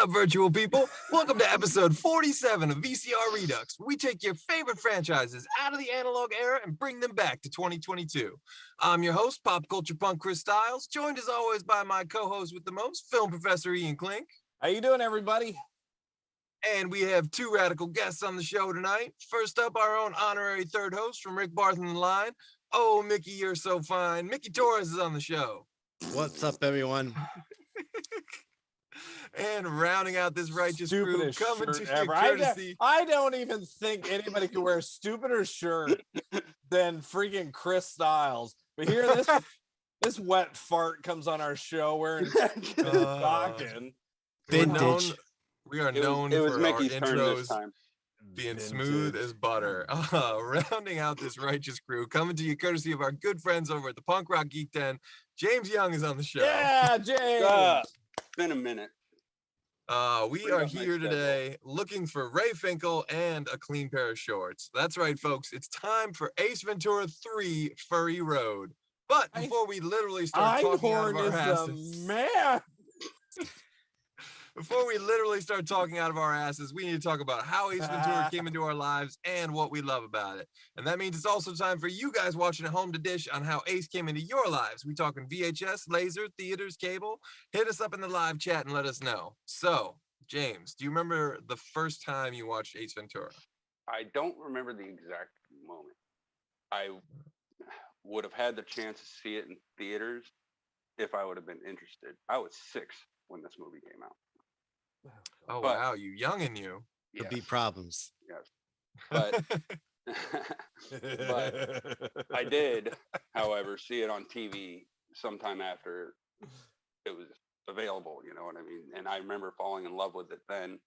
up, virtual people? Welcome to episode 47 of VCR Redux. We take your favorite franchises out of the analog era and bring them back to 2022. I'm your host, pop culture punk Chris Stiles, joined as always by my co-host with the most, film professor Ian Klink. How you doing, everybody? And we have two radical guests on the show tonight. First up, our own honorary third host from Rick Barth in the line. Oh, Mickey, you're so fine. Mickey Torres is on the show. What's up, everyone? And rounding out this righteous crew, coming to you courtesy. I don't even think anybody could wear a stupider shirt than freaking Chris Stiles. But here, this wet fart comes on our show wearing stocking. Vintage. We are known for our intros being smooth as butter. Rounding out this righteous crew, coming to you courtesy of our good friends over at the Punk Rock Geek Den. James Young is on the show. Yeah, James. It's been a minute. We are here today looking for Ray Finkel and a clean pair of shorts. That's right, folks. It's time for Ace Ventura 3 Furry Road. But before we literally start talking out of our asses, before we literally start talking out of our asses, we need to talk about how Ace Ventura came into our lives and what we love about it. And that means it's also time for you guys watching at home to dish on how Ace came into your lives. We talking VHS, laser, theaters, cable. Hit us up in the live chat and let us know. So, James, do you remember the first time you watched Ace Ventura? I don't remember the exact moment. I would have had the chance to see it in theaters if I would have been interested. I was 6 when this movie came out. Oh, wow, you young and you. Could be problems. Yes. But I did, however, see it on TV sometime after it was available, you know what I mean? And I remember falling in love with it then.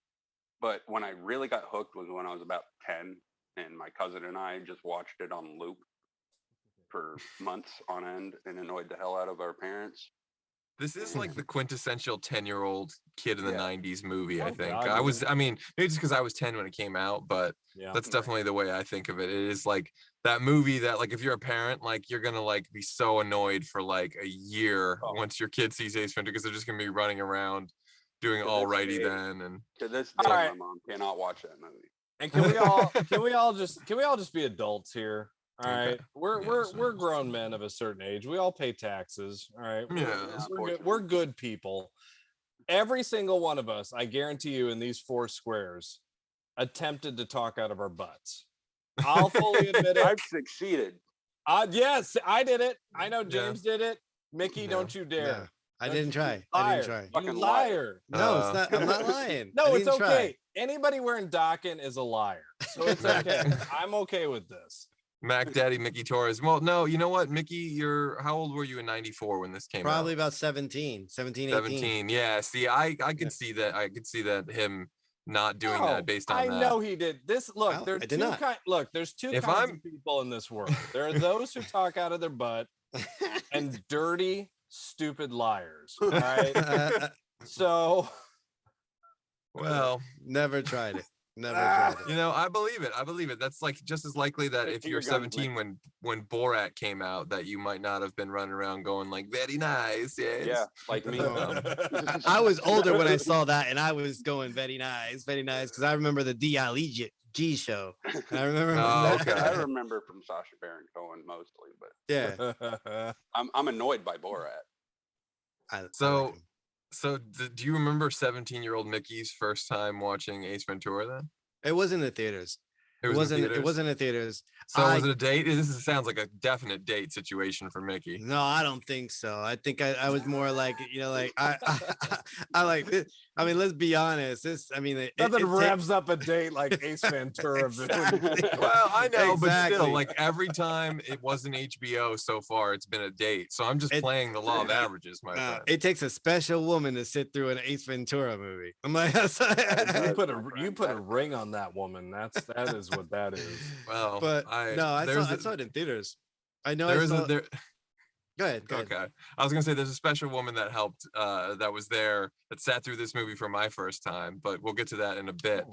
But when I really got hooked was when I was about 10, and my cousin and I just watched it on loop for months on end and annoyed the hell out of our parents. This is like the quintessential 10-year-old kid in the 90s movie, I think. God, maybe just because I was 10 when it came out, but that's definitely the way I think of it. It is like that movie that, like, if you're a parent, like, you're gonna like be so annoyed for like a year once your kid sees Ace Ventura, because they're just gonna be running around doing alrighty then. And to this day, my mom cannot watch that movie. And can we all just be adults here? All right, we're grown men of a certain age. We all pay taxes. All right, we're good people. Every single one of us, I guarantee you, in these 4 squares, attempted to talk out of our butts. I'll fully admit it. I've succeeded. Yes, I did it. I know James did it. Mickey, don't you dare! No, I didn't try. You liar! No, it's not. I'm not lying. No, it's okay. Anybody wearing Dockin is a liar, so it's okay. I'm okay with this. Mac Daddy, Mickey Torres. Well, no, you know what, Mickey, how old were you in 94 when this came out? Probably about 17, 18. 17, yeah. See, I could see that. I could see that him not doing that based on that. I know he did. There's two kinds of people in this world. There are those who talk out of their butt and dirty, stupid liars. All right. So, well, never tried it. Never tried it. You know, I believe it. That's like just as likely that if you're 17 when Borat came out, that you might not have been running around going like very nice. Yes. Yeah, like me. I was older when I saw that, and I was going very nice, because I remember the D.I.L.E. G show. And I remember. I remember from Sacha Baron Cohen mostly, but yeah, I'm annoyed by Borat. So do you remember 17-year-old Mickey's first time watching Ace Ventura then? It was in the theaters. It wasn't in theaters. So was it a date? This sounds like a definite date situation for Mickey. No, I don't think so. I think I was more like, you know, like I like this. I mean, let's be honest. Nothing revs up a date like Ace Ventura. Exactly. Well, I know, but still, like every time it wasn't HBO so far, it's been a date. So I'm just playing the law of averages, my friend. It takes a special woman to sit through an Ace Ventura movie. I'm like, you put a ring on that woman. That is what that is. Well, but I saw it in theaters. I know. Go ahead. Okay. I was gonna say there's a special woman that helped, that was there, that sat through this movie for my first time, but we'll get to that in a bit.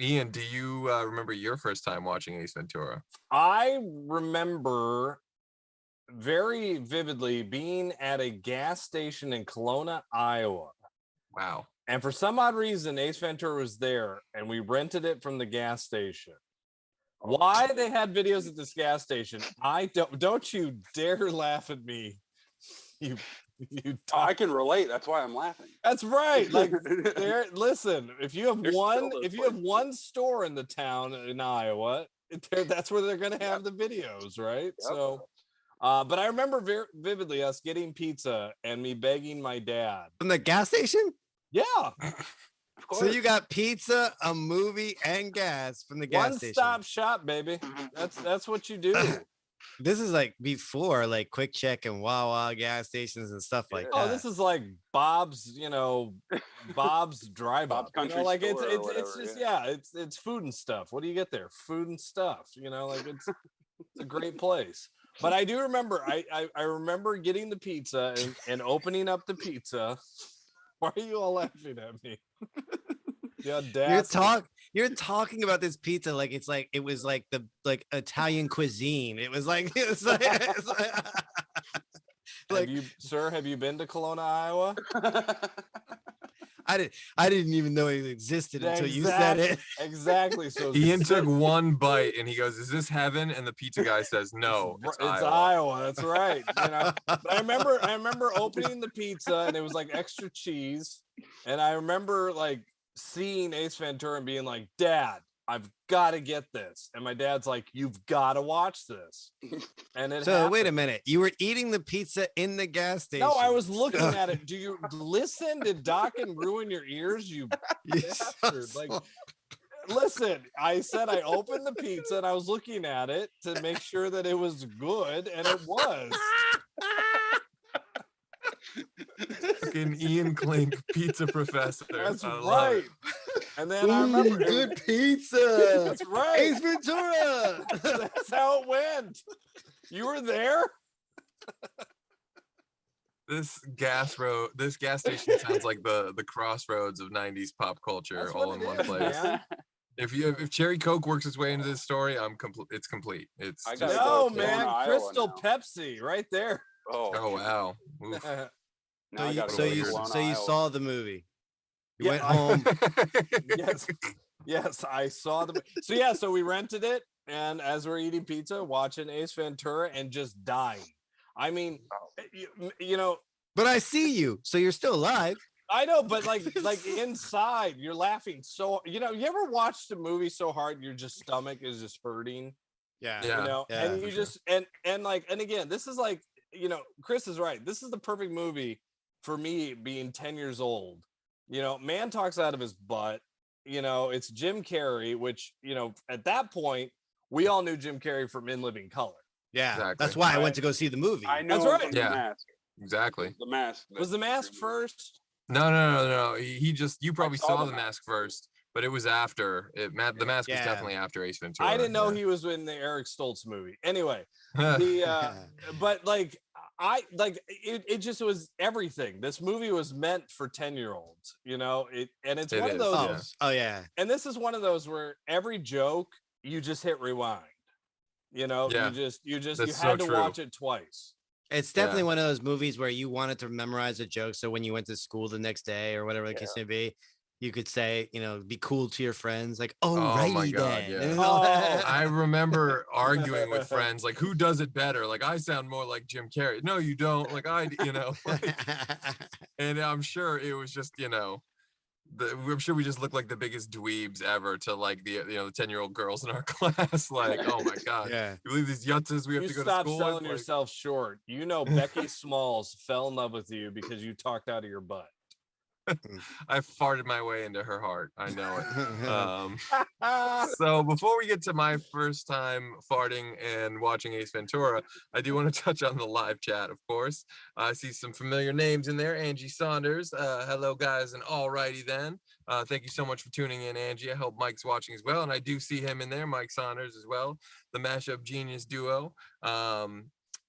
Ian, do you remember your first time watching Ace Ventura? I remember very vividly being at a gas station in Kelowna, Iowa. Wow. And for some odd reason, Ace Ventura was there, and we rented it from the gas station. Why they had videos at this gas station, I don't you dare laugh at me. I can relate. That's why I'm laughing. That's right. Like, listen, if you have one store in the town in Iowa, that's where they're gonna have the videos, right? Yep. So, but I remember very vividly us getting pizza and me begging my dad from the gas station. Yeah. So you got pizza, a movie, and gas from the gas station. One-stop shop, baby. That's what you do. This is like before like Quick Check and Wawa gas stations and stuff like that. Oh, this is like Bob's, Bob's drive up. Like it's just it's food and stuff. What do you get there? Food and stuff. Like it's a great place. But I do remember I remember getting the pizza and opening up the pizza. Why are you all laughing at me? You're talking about this pizza like it was like the Italian cuisine. It was like have you been to Kelowna, Iowa? I didn't even know it existed until you said it. Exactly. So Ian took one bite and he goes, "Is this heaven?" And the pizza guy says, "No, it's Iowa." That's right. But I remember opening the pizza and it was like extra cheese, and I remember like seeing Ace Ventura and being like, "Dad, I've got to get this." And my dad's like, "You've got to watch this." And it happened. Wait a minute. You were eating the pizza in the gas station. No, I was looking at it. Do you listen? Did Doc and ruin your ears? You bastard. Like, listen, I said I opened the pizza and I was looking at it to make sure that it was good, and it was. Fucking Ian Klink, pizza professor. That's right. And then I remember good pizza. That's right. Ace Ventura. That's how it went. You were there. This gas station sounds like the crossroads of 90s pop culture all in one place. Man. If Cherry Coke works its way into this story, it's complete. It's Crystal Pepsi right there. Oh wow. So you saw the movie. You went home. Yes, I saw the. So we rented it, and as we're eating pizza, watching Ace Ventura, and just dying. I mean, But I see you, so you're still alive. I know, but like inside, you're laughing. So you ever watched a movie so hard your stomach is just hurting? Yeah. And you just and again, this is like, Chris is right. This is the perfect movie for me being 10 years old. Man talks out of his butt. It's Jim Carrey, which, at that point, we all knew Jim Carrey from In Living Color. Yeah, exactly. That's why I went to go see the movie. I know. That's right. Yeah, The Mask. Exactly. The Mask. Was The Mask first? No. You probably saw The Mask first, but it was after. The Mask was definitely after Ace Ventura. I didn't know he was in the Eric Stoltz movie. Anyway, but it just was everything. This movie was meant for 10-year-olds, and it's one of those. Oh yeah. And this is one of those where every joke you just hit rewind. You had to watch it twice. It's definitely one of those movies where you wanted to memorize a joke, so when you went to school the next day or whatever the case may be, you could say, be cool to your friends, like, "Oh my God, then." I remember arguing with friends, like, who does it better? Like, I sound more like Jim Carrey. No, you don't. Like, and I'm sure it was just, I'm sure we just look like the biggest dweebs ever to like the 10-year-old girls in our class. Like, oh my God, you believe these yutzes we have to go to school? Stop selling yourself short. Becky Smalls fell in love with you because you talked out of your butt. I farted my way into her heart. I know it. So before we get to my first time farting and watching Ace Ventura, I do want to touch on the live chat, of course. I see some familiar names in there. Angie Saunders. Hello, guys, and alrighty then. Thank you so much for tuning in, Angie. I hope Mike's watching as well, and I do see him in there, Mike Saunders as well, the Mashup Genius duo.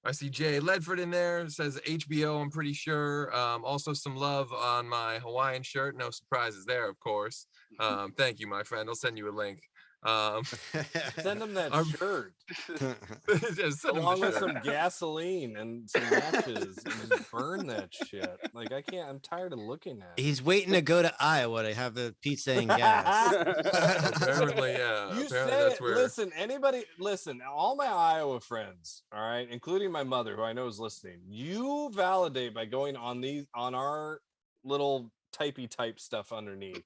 I see Jay Ledford in there, says HBO, I'm pretty sure. Also some love on my Hawaiian shirt. No surprises there, of course. Thank you, my friend. I'll send you a link. Send him that shirt. Just send him along the with shirt. some gasoline and some matches and just burn that shit. Like I can't. I'm tired of looking at it. He's waiting to go to Iowa to have the pizza and gas. Apparently, yeah. You apparently say that's it. where. Listen, all my Iowa friends, all right, including my mother, who I know is listening. You validate by going on our little typey type stuff underneath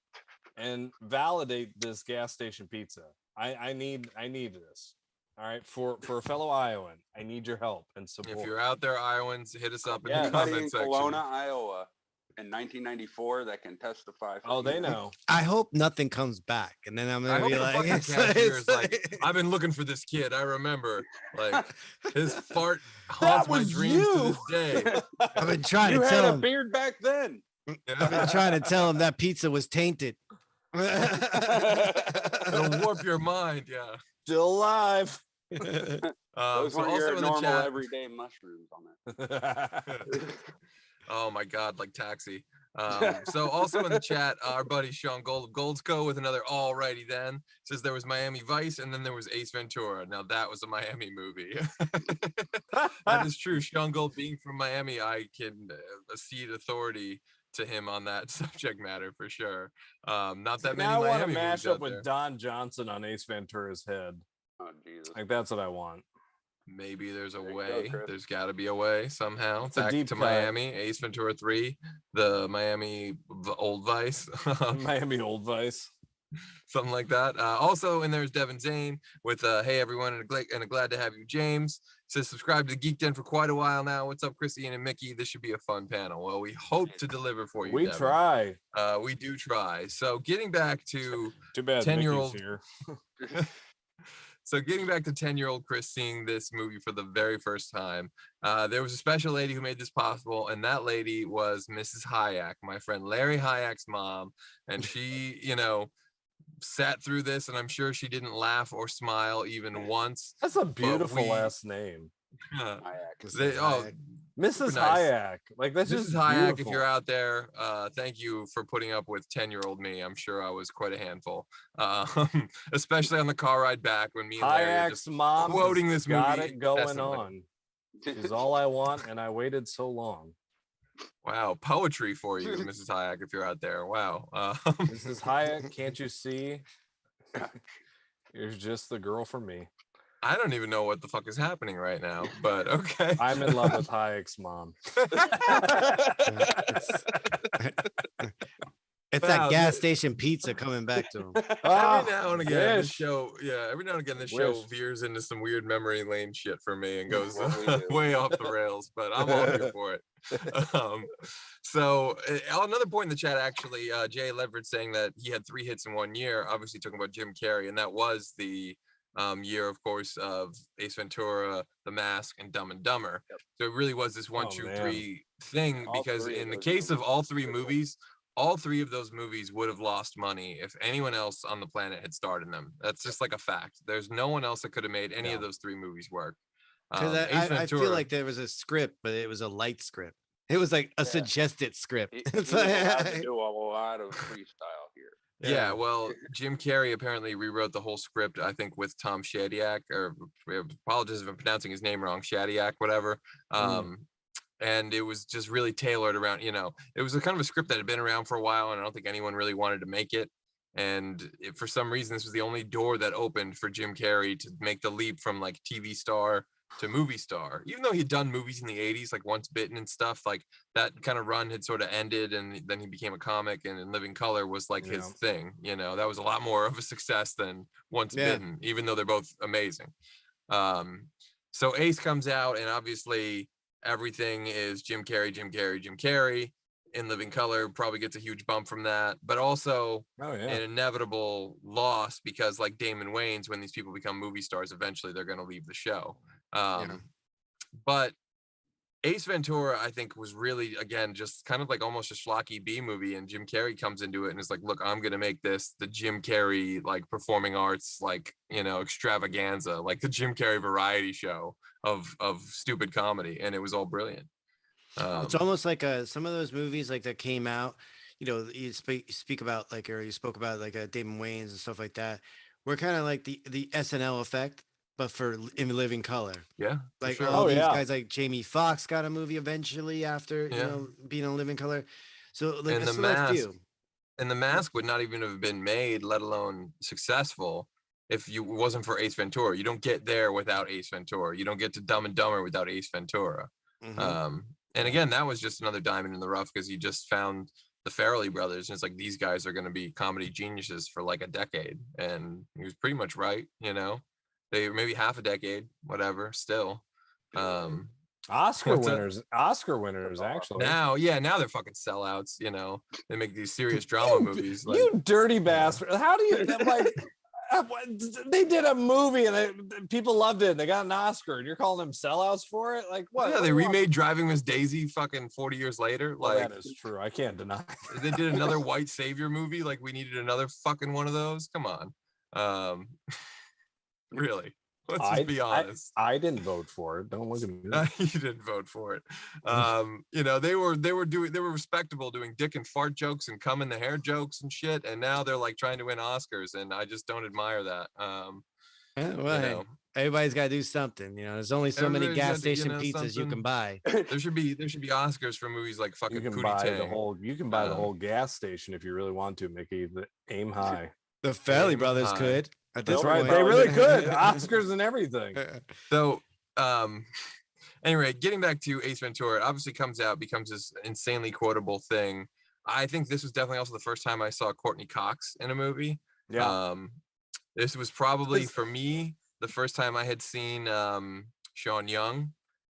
and validate this gas station pizza. I need this. All right, for a fellow Iowan, I need your help and support. If you're out there, Iowans, hit us up in the Anybody comment in section. Kelowna, Iowa, in 1994 that can testify. Oh, they know. I hope nothing comes back, and then I'm I gonna hope be the like, fucking cashier's like, I've been looking for this kid. I remember, like, his fart haunts my was dreams to you. this day. I've been trying You to had tell a him. beard back then. I've been trying to tell him that pizza was tainted. It'll warp your mind, yeah. Still alive. Those So weren't also your in the normal chat, everyday mushrooms on it. oh my god, like Taxi. So also in the chat, our buddy Sean Gold of Goldsco with another alrighty then says there was Miami Vice and then there was Ace Ventura. Now that was a Miami movie. That is true. Sean Gold being from Miami, I can cede authority to him on that subject matter for sure. Not that many now I want to Miami mash movies up out with there. Don Johnson on Ace Ventura's head. Oh Jesus! Like that's what I want. Maybe there's a There you go, way. Chris. There's got to be a way somehow. It's a Back deep to cut. Miami, Ace Ventura 3, the Miami Old Vice, Miami Old Vice. something like that. Also, and there's Devin Zane with "Hey everyone," and a glad to have you, James. Says subscribe to Geek Den for quite a while now. What's up, Chris, Ian, and Mickey? This should be a fun panel. Well, we hope to deliver for you. We Devin. try. We do try. So getting back to Too bad 10-year-old Mickey's here. So getting back to 10-year-old Chris seeing this movie for the very first time, there was a special lady who made this possible, and that lady was Mrs. Hayek, my friend Larry Hayek's mom. And she, sat through this, and I'm sure she didn't laugh or smile even once. That's a beautiful last name. Mrs. Hayek. Like that's Mrs. just Hayek, beautiful. if you're out there, thank you for putting up with 10-year-old me. I'm sure I was quite a handful, especially on the car ride back when me and Larry are Hayek's just mom quoting this movie. got it going incessantly. on. Is all I want, and I waited so long. Wow, poetry for you, Mrs. Hayek, if you're out there. Wow. Mrs. Hayek, can't you see? You're just the girl for me. I don't even know what the fuck is happening right now, but okay. I'm in love with Hayek's mom. It's that gas station pizza coming back to him. Every now and again, this show veers into some weird memory lane shit for me and goes way off the rails, but I'm all here for it. So another point in the chat, actually, Jay Ledford saying that he had 3 hits in 1 year, obviously talking about Jim Carrey, and that was the year, of course, of Ace Ventura, The Mask, and Dumb and Dumber. Yep. So it really was this 1, 2, 3 thing, because in the case of all 3 movies, all 3 of those movies would have lost money if anyone else on the planet had starred in them. That's just like a fact. There's no one else that could have made any of those 3 movies work. I feel like there was a script, but it was a light script. It was like a suggested script. It's allowed to do a lot of freestyle here. Yeah, well, Jim Carrey apparently rewrote the whole script, I think, with Tom Shadyac, or apologies if I'm pronouncing his name wrong, Shadyac, whatever. And it was just really tailored around, it was a kind of a script that had been around for a while, and I don't think anyone really wanted to make it. And for some reason, this was the only door that opened for Jim Carrey to make the leap from like TV star to movie star. Even though he'd done movies in the 80s, like Once Bitten and stuff, like that kind of run had sort of ended, and then he became a comic, and In Living Color was like his thing. That was a lot more of a success than Once Bitten, even though they're both amazing. So Ace comes out, and obviously everything is Jim Carrey. In Living Color probably gets a huge bump from that, but also an inevitable loss, because like Damon Wayans, when these people become movie stars, eventually they're going to leave the show. But Ace Ventura, I think, was really, again, just kind of like almost a schlocky B movie, and Jim Carrey comes into it and is like, look, I'm going to make this the Jim Carrey, like, performing arts, like, extravaganza, like the Jim Carrey variety show of stupid comedy, and it was all brilliant. It's almost like some of those movies like that came out, you speak about like, or you spoke about like Damon Wayans and stuff like that, we're kind of like the SNL effect, but in living color. Yeah, Like sure. all these guys, like Jamie Foxx got a movie eventually after being on living color. So like and a the select mask, few. and the mask would not even have been made, let alone successful, if it wasn't for Ace Ventura. You don't get there without Ace Ventura. You don't get to Dumb and Dumber without Ace Ventura. And again, that was just another diamond in the rough because you just found the Farrelly brothers, and it's like these guys are going to be comedy geniuses for like a decade, and he was pretty much right. They maybe half a decade, whatever. Still, Oscar winners actually. Now they're fucking sellouts. They make these serious drama movies. Like, you dirty bastard! How do you like? They did a movie and people loved it and they got an Oscar and you're calling them sellouts for it? Like what? Yeah, they remade Driving Miss Daisy fucking 40 years later. Well, that is true. I can't deny it. They did another white savior movie. Like we needed another fucking one of those. Come on. Really? Let's just be honest. I didn't vote for it. Don't look at me. You didn't vote for it. They were respectable doing dick and fart jokes and cum in the hair jokes and shit. And now they're like trying to win Oscars, and I just don't admire that. Everybody's got to do something. There's only so many gas station pizzas you can buy. There should be Oscars for movies like fucking. You can buy the whole gas station if you really want to, Mickey. Aim high. The Farrelly brothers could. That's right. They really could. Oscars and everything. So, anyway, getting back to Ace Ventura, it obviously becomes this insanely quotable thing. I think this was definitely also the first time I saw Courtney Cox in a movie. Yeah. This was probably for me the first time I had seen Sean Young,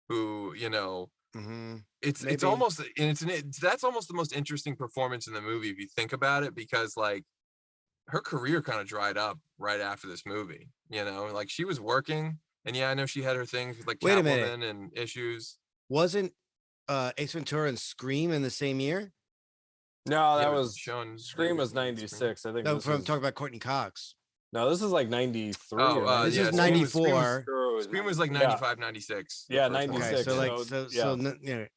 who it's almost that's almost the most interesting performance in the movie if you think about it, because like her career kind of dried up right after this movie. Like she was working, and I know she had her things with like Catwoman and issues. Wasn't Ace Ventura and Scream in the same year? No, that was Scream was 96. I think. No, I'm talking about Courtney Cox. No, this is like 93. This is 94. Scream was like 95, 96. Yeah, 96. Okay, all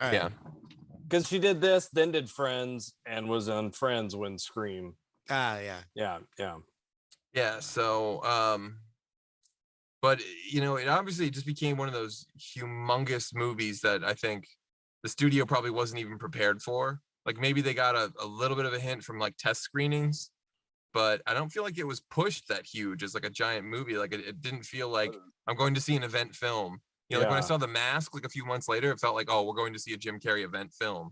right. Yeah. Because she did this, then did Friends, and was on Friends when Scream. Yeah. So but it obviously just became one of those humongous movies that I think the studio probably wasn't even prepared for. Like maybe they got a little bit of a hint from like test screenings, but I don't feel like it was pushed that huge as like a giant movie. Like it didn't feel like I'm going to see an event film. Like when I saw The Mask like a few months later, it felt like, oh, we're going to see a Jim Carrey event film.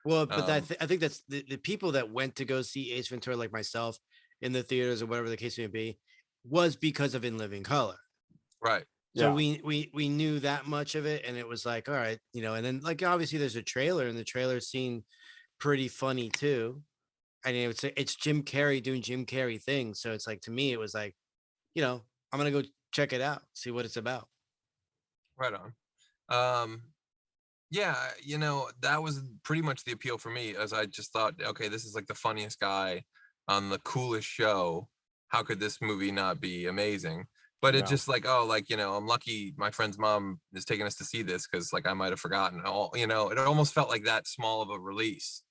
Well, but I think that's the people that went to go see Ace Ventura, like myself, in the theaters or whatever the case may be, was because of In Living Color. Right. So we knew that much of it, and it was like, all right, and then like obviously there's a trailer, and the trailer seemed pretty funny too. I mean, it's Jim Carrey doing Jim Carrey things. So it's like, to me, it was like, I'm gonna go check it out, see what it's about. Right on. That was pretty much the appeal for me, as I just thought, okay, this is like the funniest guy on the coolest show. How could this movie not be amazing? But it's just like, I'm lucky my friend's mom is taking us to see this because like I might have forgotten. It almost felt like that small of a release.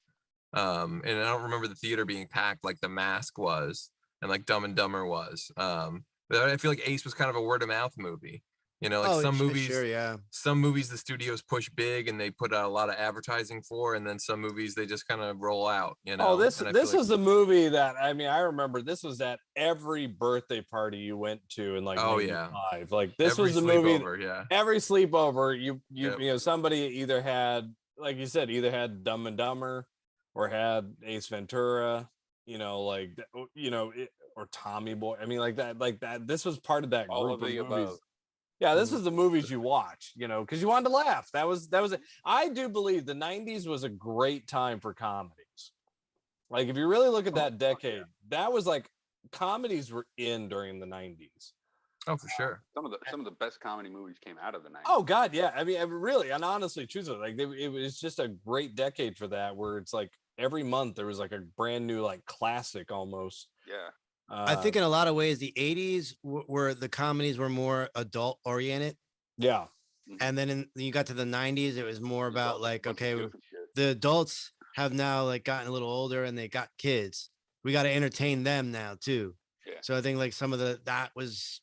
And I don't remember the theater being packed like The Mask was and like Dumb and Dumber was. But I feel like Ace was kind of a word of mouth movie. Some movies the studios push big and they put out a lot of advertising for, and then some movies they just kind of roll out. This was a movie that I remember. This was at every birthday party you went to in like 95. Like this was a movie. Every sleepover, you somebody either had, like you said, either Dumb and Dumber or had Ace Ventura. Or Tommy Boy. I mean, like that. This was part of that group of movies. Above. Yeah, this was the movies you watched, because you wanted to laugh. That was it. I do believe the 90s was a great time for comedies. Like, if you really look at that decade, that was like comedies were in during the 90s. Oh, for sure. Some of the best comedy movies came out of the 90s. Oh God, yeah. I mean, really, and honestly, truthfully, like it was just a great decade for that, where it's like every month there was like a brand new like classic almost. Yeah. I think in a lot of ways, the 80s were the comedies were more adult oriented. Yeah. And then you got to the 90s, it was more about like, okay, the adults have now like gotten a little older and they got kids. We got to entertain them now too. Yeah. yeah. So I think like some of that was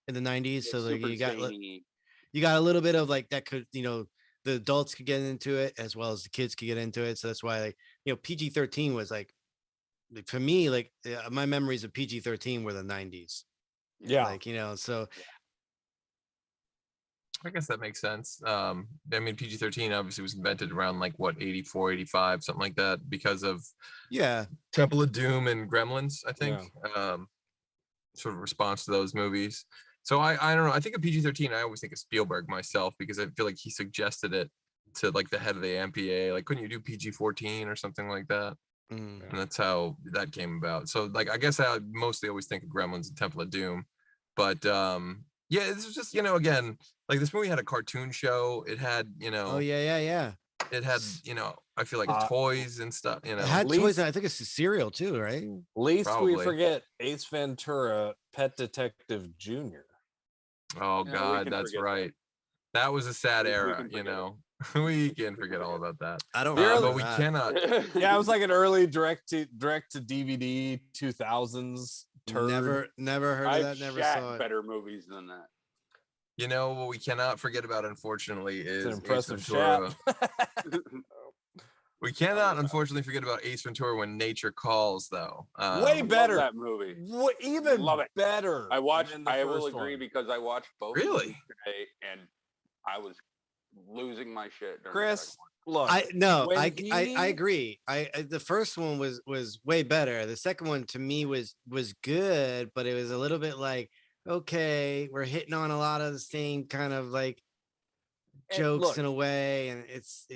in the 90s. So like Super you got zany. you got a little bit of like that could, the adults could get into it as well as the kids could get into it. So that's why like, PG-13 was like for me, like my memories of PG-13 were the 90s. Yeah. Like, so I guess that makes sense. I mean, PG-13 obviously was invented around like what, 84, 85, something like that, because of Temple of Doom and Gremlins, I think. Sort of response to those movies. So I don't know. I think of PG-13, I always think of Spielberg myself, because I feel like he suggested it to like the head of the MPA. Like, couldn't you do PG-14 or something like that? And that's how that came about. So like, I guess I mostly always think of Gremlins and Temple of Doom. But yeah, this is just, again, like this movie had a cartoon show. It had, oh yeah. It had, I feel like toys and stuff, It had toys. I think it's a cereal too, right? Least Probably. we forget Ace Ventura, Pet Detective Jr. Oh God, that's right. That was a sad era, we can forget all about that. I don't but we cannot. Yeah, it was like an early direct to DVD 2000s turd. Never heard of that. Never saw it. Better movies than that. What we cannot forget about, unfortunately, is It's an impressive Ace Ventura. shot. We cannot, unfortunately, forget about Ace Ventura: When Nature Calls, though. Way better. That movie. Even love it. better. I watched. I will agree because I watched both. Really? Today, and I was losing my shit. Chris, look. I agree. The first one was way better. The second one to me was good, but it was a little bit like, okay, we're hitting on a lot of the same kind of like jokes in a way, and it's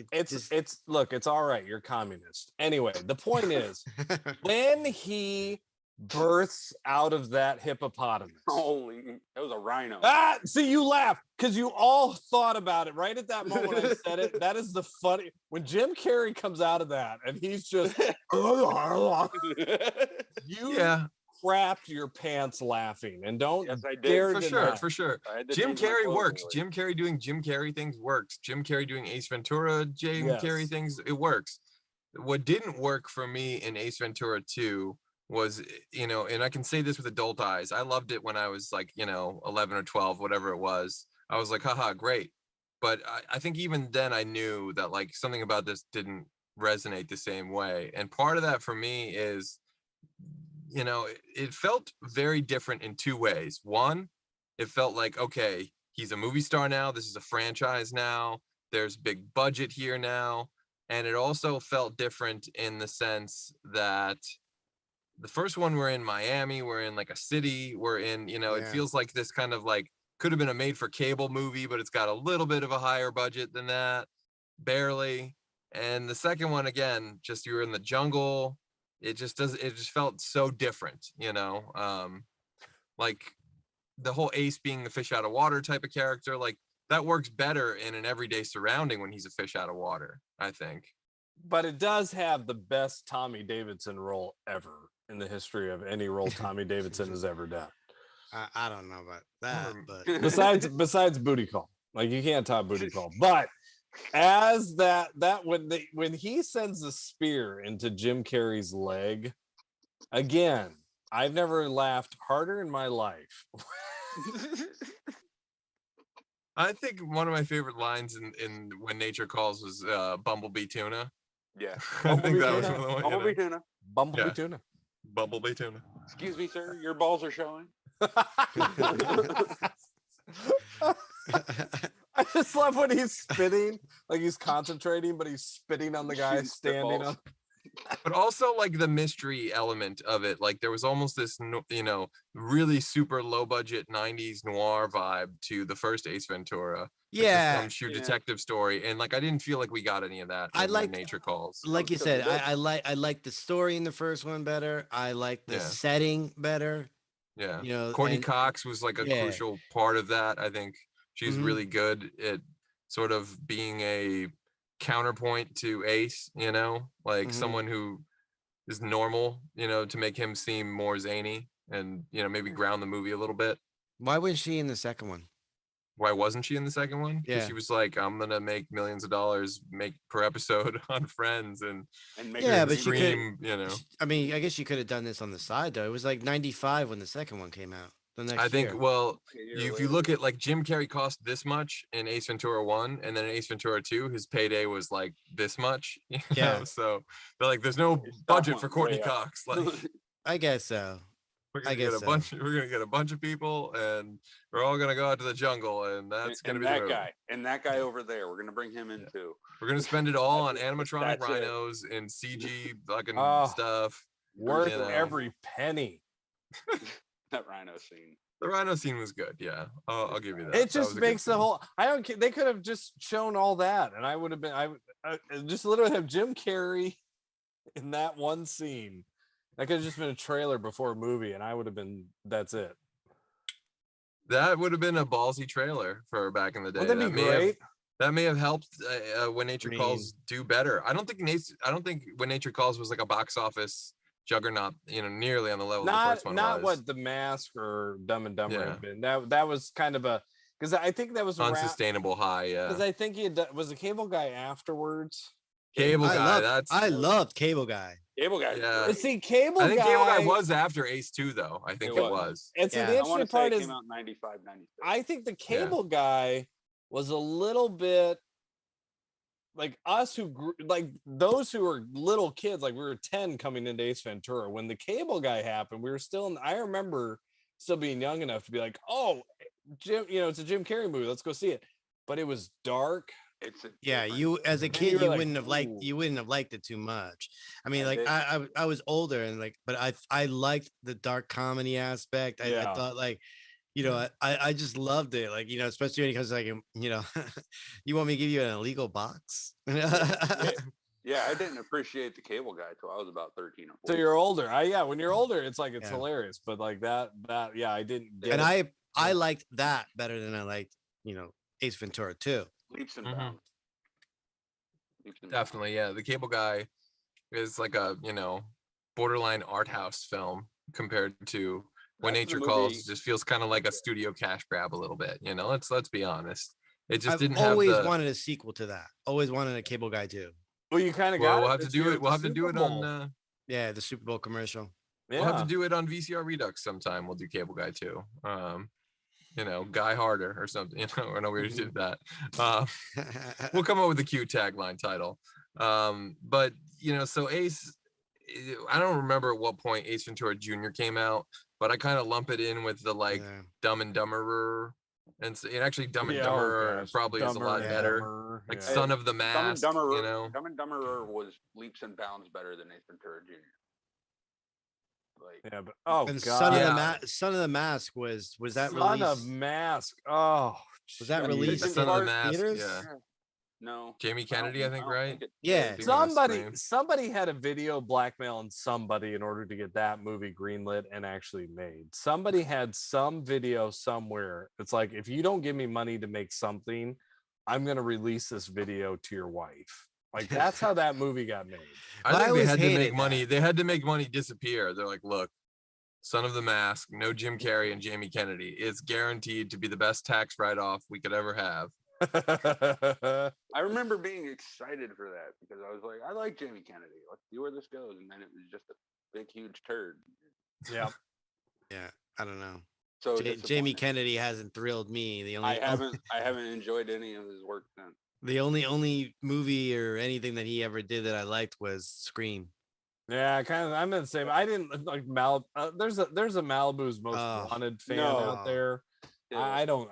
look, it's all right, you're communist anyway. The point is, when he births out of that hippopotamus, holy, that was a rhino. See, you laugh because you all thought about it right at that moment I said it. That is the funny when Jim Carrey comes out of that and he's just crapped your pants laughing, and don't dare for sure. Jim Carrey works. Jim Carrey doing Jim Carrey things works. Jim Carrey doing Ace Ventura Carrey things, it works. What didn't work for me in Ace Ventura 2 was, and I can say this with adult eyes, I loved it when I was like, 11 or 12, whatever it was. I was like, haha, great. But I think even then I knew that like something about this didn't resonate the same way. And part of that for me is, it felt very different in two ways. One, it felt like, okay, he's a movie star now. This is a franchise now. There's big budget here now. And it also felt different in the sense that the first one, we're in Miami, we're in like a city, we're in, it feels like this kind of like could have been a made for cable movie, but it's got a little bit of a higher budget than that, barely. And the second one, again, just you're in the jungle. It just felt so different, like the whole Ace being the fish out of water type of character, like that works better in an everyday surrounding when he's a fish out of water, I think. But it does have the best Tommy Davidson role ever in the history of any role Tommy Davidson has ever done. I don't know about that, but besides Booty Call, like you can't top Booty Call, but as that when he sends a spear into Jim Carrey's leg, again, I've never laughed harder in my life. I think one of my favorite lines in When Nature Calls was Bumblebee Tuna. Yeah. I think that was one of the ones. Bumblebee Tuna. Bumblebee Tuna. Bumblebee Tuna. Excuse me, sir, your balls are showing. I just love when he's spitting, like he's concentrating, but he's spitting on the guy standing up. But also like the mystery element of it, like there was almost this, really super low budget 90s noir vibe to the first Ace Ventura. Shoot detective story, and like I didn't feel like we got any of that. I like Nature Calls. Like you said, I like the story in the first one better. I like the setting better. Yeah, Courtney Cox was like a crucial part of that. I think she's really good at sort of being a counterpoint to Ace, someone who is normal, to make him seem more zany and, maybe ground the movie a little bit. Why was she in the second one? Why wasn't she in the second one? Because Yeah. she was like, I'm gonna make millions of dollars per episode on Friends and make Yeah, her but you could. Scream, I mean, I guess you could have done this on the side though. It was like 95 when the second one came out. The next I think, year. well, a year if later. you look at like Jim Carrey cost this much in Ace Ventura 1, and then in Ace Ventura 2, his payday was like this much. You Yeah. know? So they're like, there's no His stock budget went for Courtney way up. Cox. Like, I guess so. we're I gonna get guess a so. bunch. We're gonna get a bunch of people, and we're all gonna go out to the jungle, and that's gonna and be the that movie. guy and that guy over there. We're gonna bring him in too. We're gonna spend it all on animatronic That's it. rhinos and CG fucking Oh. stuff. Worth You know. every penny. That rhino scene. The rhino scene was good. Yeah, I'll give you that. It That just was a good makes the scene. whole. I don't care. They could have just shown all that, and I would have been. I just literally have Jim Carrey in that one scene. That could have just been a trailer before a movie, and I would have been. That's it. That would have been a ballsy trailer for back in the day. Wouldn't that be may have- great? that may have helped When Nature I mean- Calls do better. I don't think When Nature Calls was like a box office juggernaut, nearly on the level of the Not first one not was. what The Mask or Dumb and Dumber Yeah. had been. That was kind of a because I think that was Unsustainable high. Because Yeah, I think he had was the Cable Guy afterwards. Cable Guy. I loved Cable Guy. Cable guy. Yeah. But see, Cable I think Guy. Cable Guy was after Ace 2, though. I think It it was. was. And see, Yeah. the I want interesting to say part it is came out in 95, 96. I think the Cable Guy was a little bit like us who grew, like those who were little kids, like we were 10 coming into Ace Ventura. When the Cable Guy happened, we were still in, I remember still being young enough to be like, oh, Jim, it's a Jim Carrey movie. Let's go see it. But it was dark. It's a Yeah, different- you as a And kid, you were you like, wouldn't have liked "Ooh." you wouldn't have liked it too much. I mean, I like did. I was older and like, but I liked the dark comedy aspect. I Yeah. thought like, I just loved it. Like, especially because like, you want me to give you an illegal box? Yeah, I didn't appreciate the Cable Guy till I was about 13 or 14. So you're older. When you're older, it's like it's Yeah. hilarious. But like that, yeah, I didn't get And it. I liked that better than I liked, Ace Ventura 2. Leaps and Mhm. bounds. Leaps and bounds. Definitely, yeah. The Cable Guy is like a, borderline art house film compared to When That's the Nature Calls. movie- Just feels kind of like a studio cash grab a little bit. Let's be honest. It just I've didn't always have the. wanted a sequel to that. Always wanted a Cable Guy 2. Well, you kind of Well, got. we'll it have to this do year it. at We'll the have to do Super it Bowl. on. Yeah, the Super Bowl commercial. Yeah. We'll have to do it on VCR Redux sometime. We'll do Cable Guy too. Guy Harder or something. I know we already did that. We'll come up with a cute tagline title. But so Ace, I don't remember at what point Ace Ventura Jr. came out, but I kind of lump it in with the like Yeah. Dumb and Dumberer, and actually Dumb and Yeah, oh Dumberer gosh, probably is a Dumber lot and better. Dumber, Like yeah. Son of the Dumb and Mask, Dumberer, Dumb and Dumberer was leaps and bounds better than Ace Ventura Jr. Like, Yeah, but oh And god, Son of the Mask was that Son released? of Mask. Oh, Was that jeez. released in Son of the art Mask, theaters? yeah. no. Jamie Kennedy, I think, right? Yeah. Speaking of Somebody, Scream. somebody had a video blackmailing somebody in order to get that movie greenlit and actually made. Somebody had some video somewhere. It's like, if you don't give me money to make something, I'm gonna release this video to your wife. Like that's how that movie got made. I But I think they always had to hated make money. that. They had to make money disappear. They're like, look, Son of the Mask, no Jim Carrey and Jamie Kennedy. It's guaranteed to be the best tax write-off we could ever have. I remember being excited for that because I was like, I like Jamie Kennedy. Let's see where this goes. And then it was just a big, huge turd. Yeah. Yeah, I don't know. So Jamie disappointing. Kennedy hasn't thrilled me. The only I haven't enjoyed any of his work since. the only movie or anything that he ever did that I liked was Scream. Yeah, kind of. I'm in the same. I didn't like there's a Malibu's Most Oh, Wanted fan no. out there. Yeah. I don't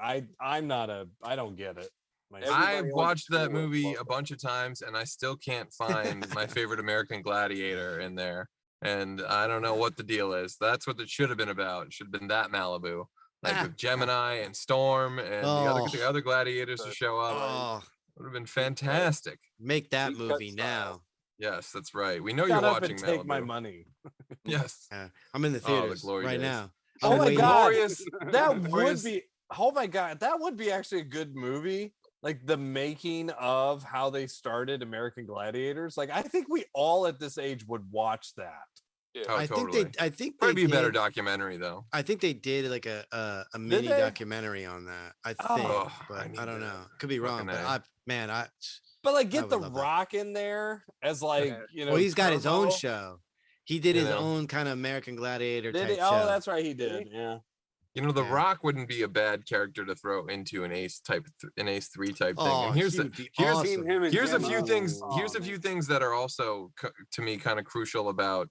get it. myself. I Everybody watched wants that to movie love a it. bunch of times, and I still can't find my favorite American Gladiator in there. And I don't know what the deal is. That's what it should have been about. It should have been that Malibu, like with Gemini and Storm and the other gladiators to show up. Oh, Would have been fantastic. make that Deep cut movie style. now. Yes, that's right. We know Shut you're up watching and take Malibu. my money. Yes. I'm in the Oh, the theaters glory right days. now. Oh I'm my waiting. God. Glorious. That would Glorious. be. Oh my god, that would be actually a good movie. Like the making of how they started American Gladiators. Like I think we all at this age would watch that. Yeah. Oh, I totally. think they. I think Probably they be a better did. documentary though. I think they did like a mini they? documentary on that. I think, Oh, but I I don't need know. Could be wrong. fucking But A. But like, I get would The love that. Rock in there as like, Well, he's got his own Turbo. show. He did You his know. own kind of American Gladiator Did type he? show. Oh, that's right, he did. Yeah. You know, The Yeah. Rock wouldn't be a bad character to throw into an Ace 3 type thing. Oh, And here's he the would be here's awesome. here's a Jim few O. things. Oh, Here's a man. few things that are also to me kind of crucial about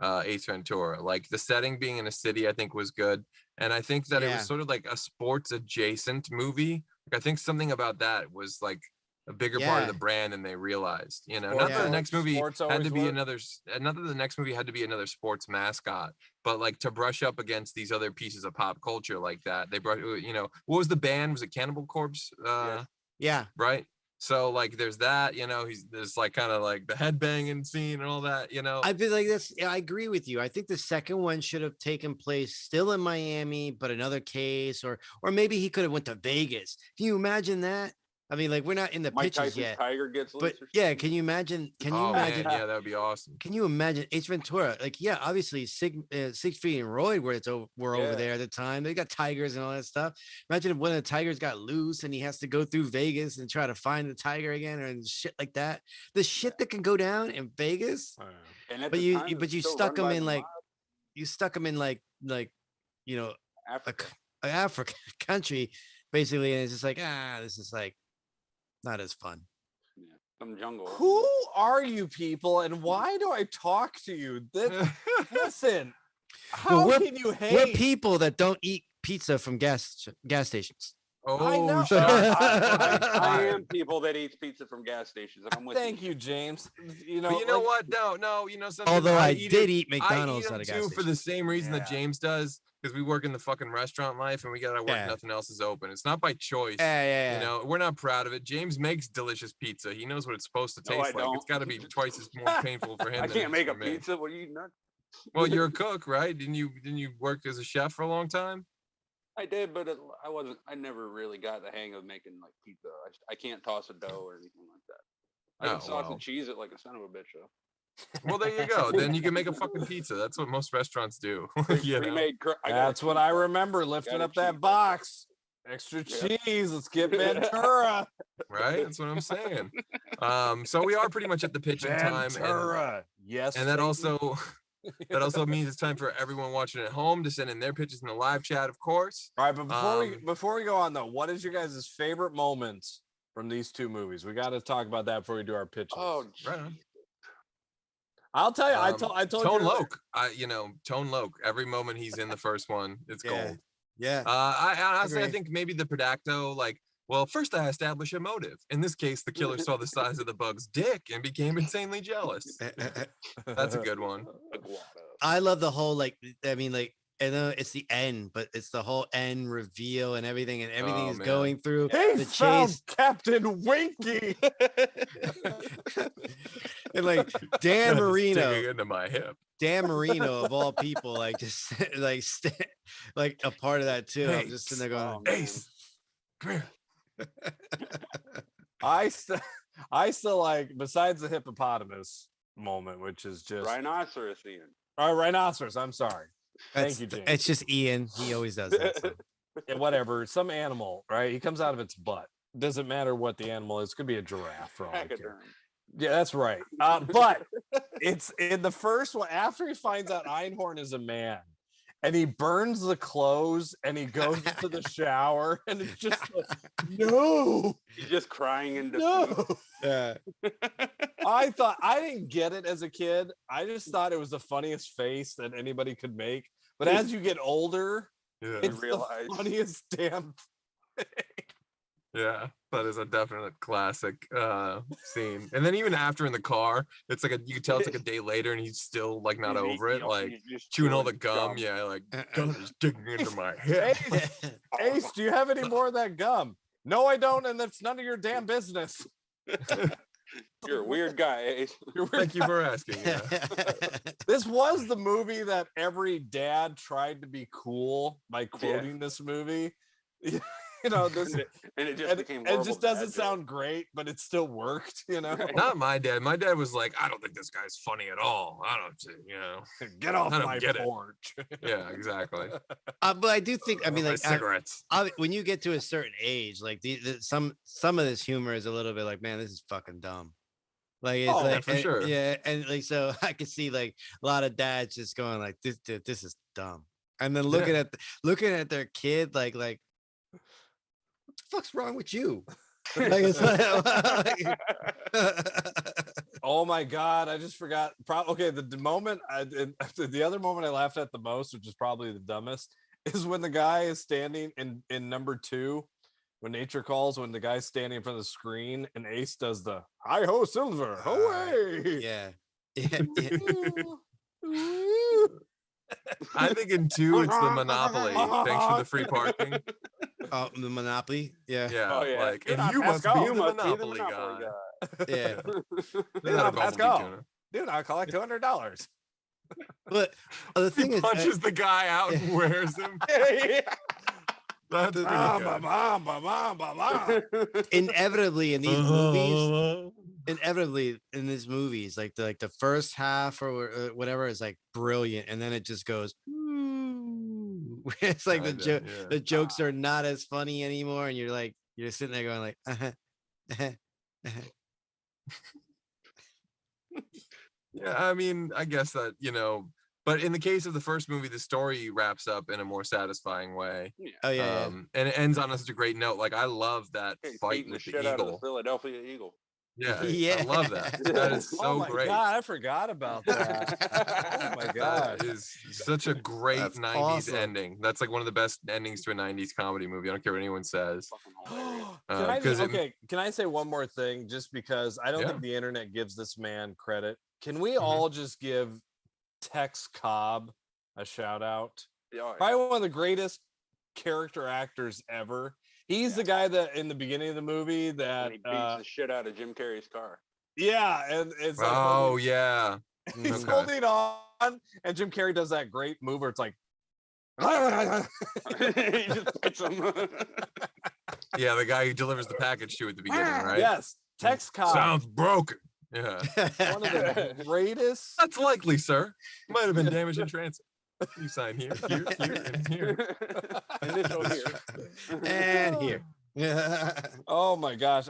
Ace Ventura. Like the setting being in a city, I think was good, and I think that it Yeah. was sort of like a sports adjacent movie. Like I think something about that was like a bigger part of Yeah. the brand than they realized. You know, Sports not that the Yeah. next movie sports had to always be work. another. Not that the next movie had to be another sports mascot, but like to brush up against these other pieces of pop culture like that. They brought, you know, what was the band? Was it Cannibal Corpse? Yeah. Right. So like there's that, you know, there's like kind of like the headbanging scene and all that, you know. I feel like this. I agree with you. I think the second one should have taken place still in Miami, but another case, or maybe he could have went to Vegas. Can you imagine that? I mean, like we're not in the Mike pitches Tyson's yet, tiger gets loose. but or yeah. something? Can you imagine? Can you Oh imagine? man, yeah, that would be awesome. Can you imagine Ace Ventura? Like, yeah, obviously Six Feet and Roy were over Yeah. there at the time. They got tigers and all that stuff. Imagine if one of the tigers got loose and he has to go through Vegas and try to find the tiger again and shit like that. The shit that can go down in Vegas. And at But the time, it was you still stuck run him by in the like mob, you stuck him in like you know Africa. a Africa country basically, and it's just like this is like not as fun. Yeah, some jungle. Who are you people, and why do I talk to you? Listen, how we're- can you hate? We're people that don't eat pizza from gas stations. I know. Oh shit. I am people that eats pizza from gas stations, and I'm with Thank you, James. You know, But you know like, what? No, you know something. Although I eat did it- eat McDonald's I at a eat gas them too for station. the same reason that Yeah. James does, because we work in the fucking restaurant life and we gotta work. Yeah. Nothing else is open. It's not by choice. Yeah. You know, we're not proud of it. James makes delicious pizza. He knows what it's supposed to No, I taste like. It's don't. got to be twice as more painful for him. I than it can't is make for a me. pizza. What are you nuts? Well, you're a cook, right? Didn't you work as a chef for a long time? I did, but I wasn't. I never really got the hang of making like pizza. I can't toss a dough or anything like that. I can Oh, sauce well. and cheese it like a son of a bitch though. Well, there you go. Then you can make a fucking pizza. That's what most restaurants do. You know? Pre-made. that's what I remember lifting Gotta up that cheese. box. Extra Yeah. cheese. Let's get Ventura. Right? That's what I'm saying. So we are pretty much at the pitching time. Ventura. Yes. And that Satan. also that also means it's time for everyone watching at home to send in their pitches in the live chat, of course. All right, but before we go on though, what is your guys' favorite moments from these two movies? We got to talk about that before we do our pitches. Oh, Right on. I'll tell you. I told Tone you. Loc. Tone Loc. Every moment he's in the first one, it's gold. Yeah. I honestly, I Agree. think maybe the Predacto, like, well, first I establish a motive. In this case, the killer saw the size of the bug's dick and became insanely jealous. That's a good one. I love the whole I know it's the end, but it's the whole end reveal and everything Oh, is man. going through They the found chase. Captain Winky. And like Dan It's Marino, digging into my hip. Dan Marino of all people, like just like a part of that too. I'm Hey, just sitting there going, Ace, come here. I still like, besides the hippopotamus moment, which is just rhinoceros, Ian. rhinoceros. I'm sorry. That's- Thank you, James. It's just Ian. He always does that. So. Yeah, whatever. Some animal, right? He comes out of its butt. Doesn't matter what the animal is. Could be a giraffe for all I care. Pachyderm. Yeah, that's right. But it's in the first one, after he finds out Einhorn is a man and he burns the clothes and he goes into the shower and it's just like, no, He's just crying in defeat. no. Yeah. I thought, I didn't get it as a kid. I just thought it was the funniest face that anybody could make. But as you get older, Yeah. it's realize. the funniest damn thing. Yeah, that is a definite classic scene. And then even after in the car, it's like you can tell it's like a day later and he's still like not He's over it, eating- like he's just chewing all the chewing gum. Yeah, like gum is digging into my head. Ace, do you have any more of that gum? No, I don't, and that's none of your damn business. You're a weird guy, Ace. Thank you for asking. Yeah. This was the movie that every dad tried to be cool by quoting this movie. you know, this and it just became horrible. It just doesn't sound great, but it still worked, you know. Right. Not my dad. My dad was like, I don't think this guy's funny at all. I don't, you know, get off my get porch. Yeah, exactly. But I do think, I mean, like cigarettes. When you get to a certain age, like some of this humor is a little bit like, man, this is fucking dumb. Like it's like, for sure. Yeah, and like so I can see like a lot of dads just going like, this is dumb, and then looking at their kid like what the fuck's wrong with you? Like, it's like, oh my god, I just forgot. Okay, the moment the other moment I laughed at the most, which is probably the dumbest, is when the guy is standing in number 2. When nature calls, when the guy's standing in front of the screen and Ace does the hi ho silver, away. Yeah. I think in 2 it's the Monopoly. Thanks for the free parking. Oh, the Monopoly. Yeah. Yeah. Oh, yeah. Like, and you must be the Monopoly guy. Yeah. Pascal, do not collect $200. But the thing He is, punches the guy out and wears him. That's pretty good. Inevitably in these movies, like the first half or whatever is like brilliant, and then it just goes. It's like the jokes are not as funny anymore, and you're sitting there going like. Yeah, I mean, I guess that, you know, but in the case of the first movie, the story wraps up in a more satisfying way. Oh yeah, and it ends on such a great note. Like, I love that fight with the shit eagle. out of the Philadelphia Eagle. Yeah, Yeah. I love that. That is so oh my great. God, I forgot about that. Oh my god, that is such a great That's 90s awesome. ending. That's like one of the best endings to a 90s comedy movie. I don't care what anyone says. Can I say one more thing, just because I don't think the internet gives this man credit? Can we all just give Tex Cobb a shout out? Probably one of the greatest character actors ever. He's the guy that in the beginning of the movie that he beats the shit out of Jim Carrey's car. Yeah, and it's like he's holding on, and Jim Carrey does that great move where it's like he just hits him. Yeah, the guy who delivers the package to at the beginning, right? Yes, Tex Cobb. Sounds broken. Yeah. One of the greatest. That's likely, sir. Might have been damage in transit. You sign here, and here. Initial here. And here. Oh my gosh.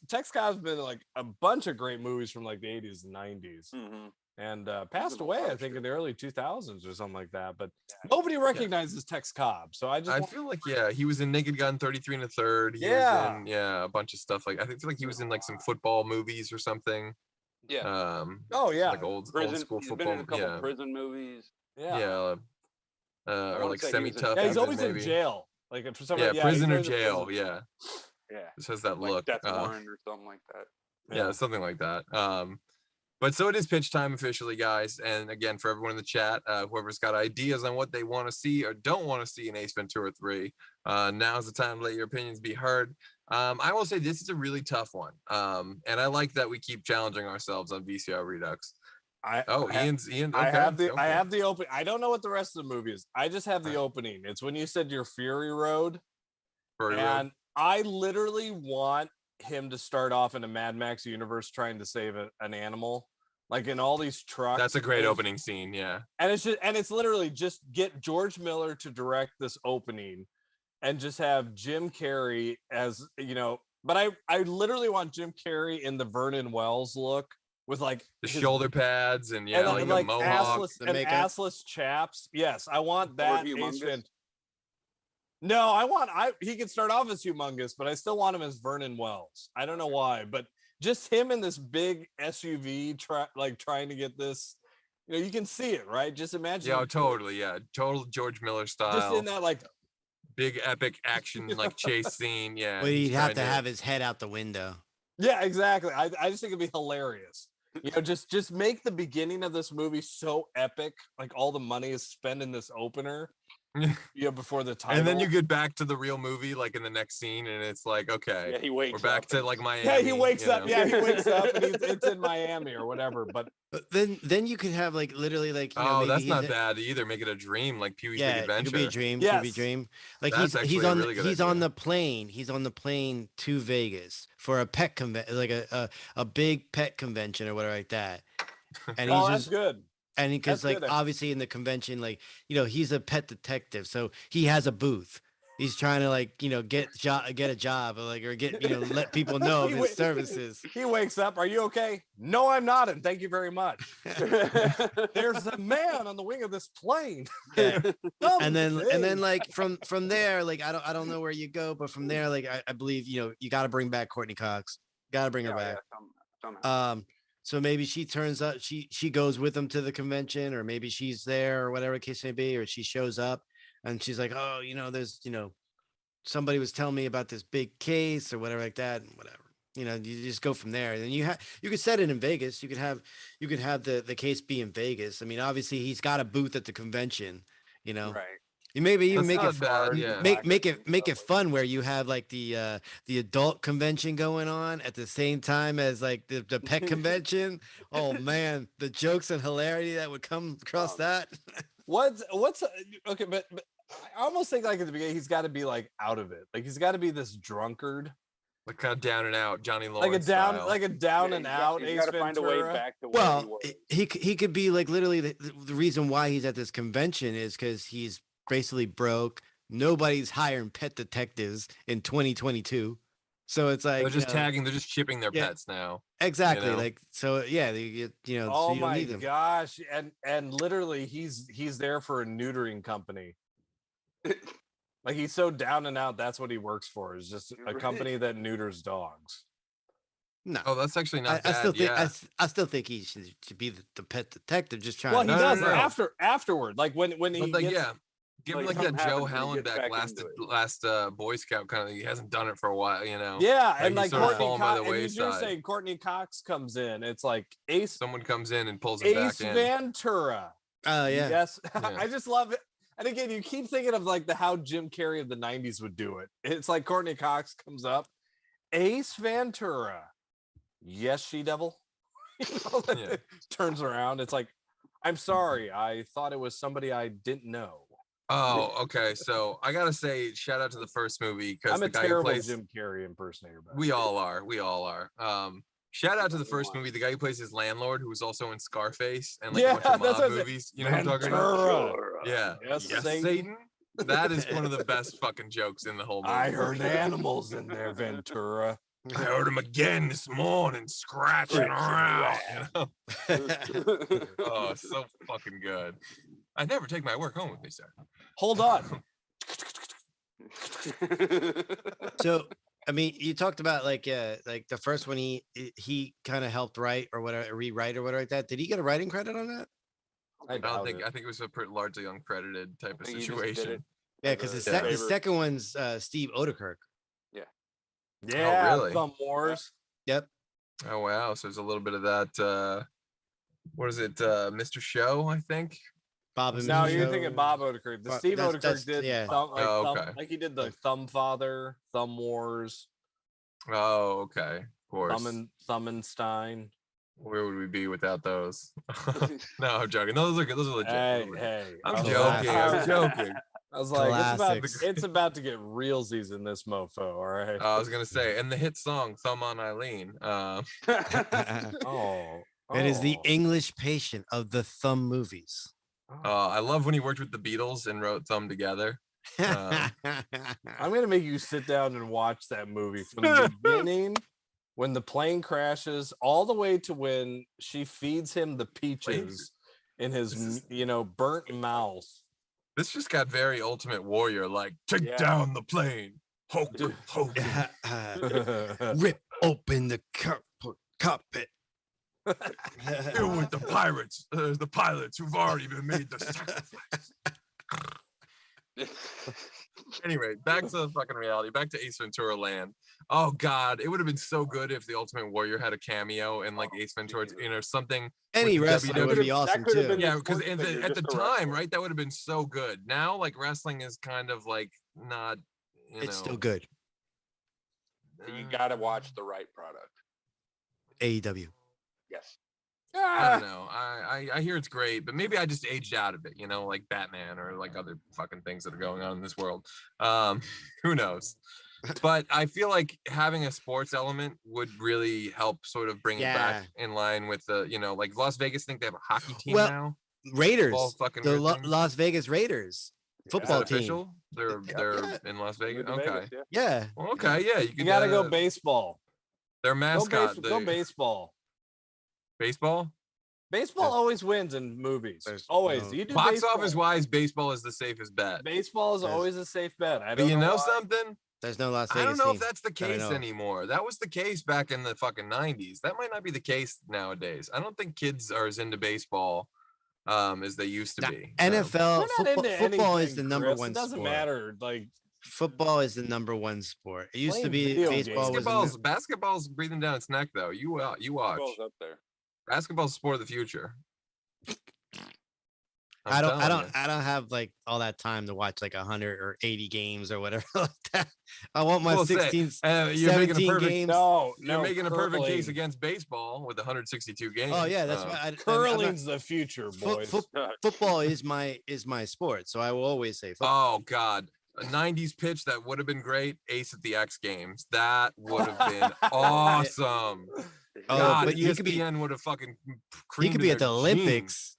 Tex Cobb's been in like a bunch of great movies from like the 80s and 90s. Mm-hmm. And passed away, I think, in the early 2000s or something like that. But nobody recognizes Tex Cobb. So I feel like, he was in Naked Gun 33 1/3. He was in, a bunch of stuff. Like, I feel like he was in like some football movies or something. Yeah. Like old school He's football. Been in a couple prison movies. Or like semi-tough. Yeah, he's always maybe. in jail. Like for some prison or jail. Yeah. Yeah. This has that like look. Death Warrant or something like that. Yeah, something like that. But so it is pitch time officially, guys. And again, for everyone in the chat, whoever's got ideas on what they want to see or don't want to see in Ace Ventura 3, now's the time to let your opinions be heard. I will say this is a really tough one. And I like that we keep challenging ourselves on VCR Redux. Ian's. Okay, I have the opening. I don't know what the rest of the movie is. I just have the opening. It's when you said your Furry Road. And I literally want him to start off in a Mad Max universe trying to save an animal, like in all these trucks. That's a great opening scene. Yeah. And it's literally just get George Miller to direct this opening and just have Jim Carrey as, but I literally want Jim Carrey in the Vernon Wells look with like the shoulder pads and like mohawk assless chaps. Yes, I want that. No, he can start off as humongous, but I still want him as Vernon Wells. I don't know why, but just him in this big SUV trying to get this, you can see it, right? Just imagine. Yeah, totally. Yeah, total George Miller style. Just in that big epic action chase scene. Yeah, but he'd have to have his head out the window. Yeah, exactly. I just think it'd be hilarious. Just make the beginning of this movie so epic, like all the money is spent in this opener, before the title. And then you get back to the real movie, like in the next scene, and it's like, okay, Yeah, he wakes we're back up to and- like Miami. Yeah, he wakes you up. know? Yeah, he wakes up and it's in Miami or whatever. But then you could have like literally like maybe that's he's not bad either. Make it a dream, like Pee Wee's Big yeah, Adventure. it could be a dream. Yes. Could be a dream. Like That's he's actually a on really good he's idea. on the plane. He's on the plane to Vegas for a pet convention, like a big pet convention or whatever like that. And he's that's just good. and because That's like good. obviously in the convention, like he's a pet detective, so he has a booth. He's trying to like get a job or get let people know of his services. He wakes up. Are you okay? No, I'm not. And thank you very much. There's a man on the wing of this plane. Yeah. and then like from there, like I don't know where you go, but from there, like I believe you got to bring back Courtney Cox. Got to bring her back. Somehow. So maybe she turns up. She goes with him to the convention, or maybe she's there, or whatever the case may be, or she shows up. And she's like, oh, there's, somebody was telling me about this big case or whatever like that, and whatever. You just go from there. And then you could set it in Vegas. You could have the case be in Vegas. I mean, obviously he's got a booth at the convention, Right. You maybe even That's make not it bad, yeah. make it fun where you have like the adult convention going on at the same time as like the pet convention. Oh man, the jokes and hilarity that would come across that. What's okay, but I almost think like at the beginning he's got to be like out of it, like he's got to be this drunkard, Like kind of down and out, Johnny Lawrence like a down, style. like a down and out. He's got to find a way back to where he was. He could be like literally the reason why he's at this convention is because he's basically broke. Nobody's hiring pet detectives in 2022. So it's like They're just tagging, they're just chipping their yeah. pets now. Exactly. know? Like so yeah, so Oh you don't my need them. gosh. And literally he's there for a neutering company. Like he's so down and out, that's what he works for, is just a company that neuters dogs. No. Oh, that's actually not I bad. still think yeah. I still think he should be the pet detective, just trying Well, he to does no. afterward. Like when he But like, gets, yeah. Give him like like that something Joe happens and he gets Hallenbeck back into last Boy Scout kind of. He hasn't done it for a while, yeah, and he's like sort of Courtney fallen by the Cox, and you're wayside. saying Courtney Cox comes in. It's like Ace Someone comes in and pulls him Ace back in. Ventura. Oh yeah. Yes. Yeah. I just love it. And again, you keep thinking of like how Jim Carrey of the 90s would do it. It's like Courtney Cox comes up, Ace Ventura. Yes, she devil. Yeah. Turns around. It's like, I'm sorry. I thought it was somebody I didn't know. Oh, okay. So I gotta say, shout out to the first movie because I'm the a guy who terrible plays Jim Carrey impersonator. by the we way. all are. We all are. Shout out to the first movie, the guy who plays his landlord, who was also in Scarface and like Yeah, a bunch of that's mob what I said. movies. You know what I'm talking about? Ventura. Yeah. Yes, Satan. Satan. That is one of the best fucking jokes in the whole movie. I heard animals in there, Ventura. I heard him again this morning scratching around. You know? Oh, so fucking good. I never take my work home with me, sir. Hold on. So I mean, you talked about like the first one he kind of helped write or whatever, rewrite or whatever like that. Did he get a writing credit on that? I think it was a largely uncredited type of think he just did situation. it. Yeah, because the favorite. second one's Steve Odekirk. Yeah, really? Thumb Wars. Yep. Oh wow! So there's a little bit of that. What is it, Mr. Show? I think. Bob and No, Mr. you're Show. thinking Bob Odenkirk. The But Steve that's- Odenkirk did yeah. thumb, like, Oh, thumb, okay. like he did the Thumb Father, Thumb Wars, Oh, okay. Of course. Thummenstein. Where would we be without those? No, I'm joking. No, those are good. Those are legit. Hey, Those are legit. hey. I'm I was joking. like- I'm joking. I was like, Classics. it's about to get realsies in this mofo. All right. I was gonna say, and the hit song "Thumb on Eileen." Oh, It is the oh. English patient of the Thumb movies. I love when he worked with the Beatles and wrote "Thumb" together. I'm gonna make you sit down and watch that movie from the beginning, when the plane crashes, all the way to when she feeds him the peaches in his, burnt mouth. This just got very Ultimate Warrior, like take Yeah. down the plane, Hulk, Hulk. Rip open the cockpit. Deal with the pirates, the pilots who've already been made the sacrifice. Anyway, back to the fucking reality. Back to Ace Ventura Land. Oh God, it would have been so good if the Ultimate Warrior had a cameo in like Ace Ventura, something. Any with the wrestler would be awesome could have too. been Yeah, because sports figure, at the just a time, wrestler. right, that would have been so good. Now, like wrestling is kind of like not. It's still good. You got to watch the right product. AEW. Yes. I don't know. I hear it's great, but maybe I just aged out of it, like Batman or like other fucking things that are going on in this world. Who knows? But I feel like having a sports element would really help sort of bring it back in line with the, like Las Vegas. I think they have a hockey team now. Raiders, fucking the weird things. Las Vegas Raiders football team. Official? They're in Las Vegas. Okay. Vegas, Yeah. Well, okay. Yeah. You gotta go baseball. Their mascot. Go baseball. Baseball? Baseball always wins in movies. Always. You do Box baseball. office wise, baseball is the safest bet. Baseball is always a safe bet. I But don't you know know why. something? There's no Las Vegas. I don't know team if that's the case anymore. That was the case back in the fucking 90s. That might not be the case nowadays. I don't think kids are as into baseball as they used to be. NFL We're not into football is anything, the number Chris. one It doesn't sport. matter. Like Football is the number one sport. It used to be Playing video baseball was Basketball's breathing down its neck though. You watch. Football's up there. Basketball's the sport of the future. I don't have like all that time to watch like 100 or 80 games or whatever like that. I want my 16 you're making a 17 perfect games. You're making a perfect case against baseball with 162 games. Oh yeah, that's why curling's the future, boys. Football is my sport, so I will always say football. Oh God. A 90s pitch that would have been great. Ace at the X Games. That would have been awesome. God, but ESPN would have fucking he could be at the jeans. Olympics.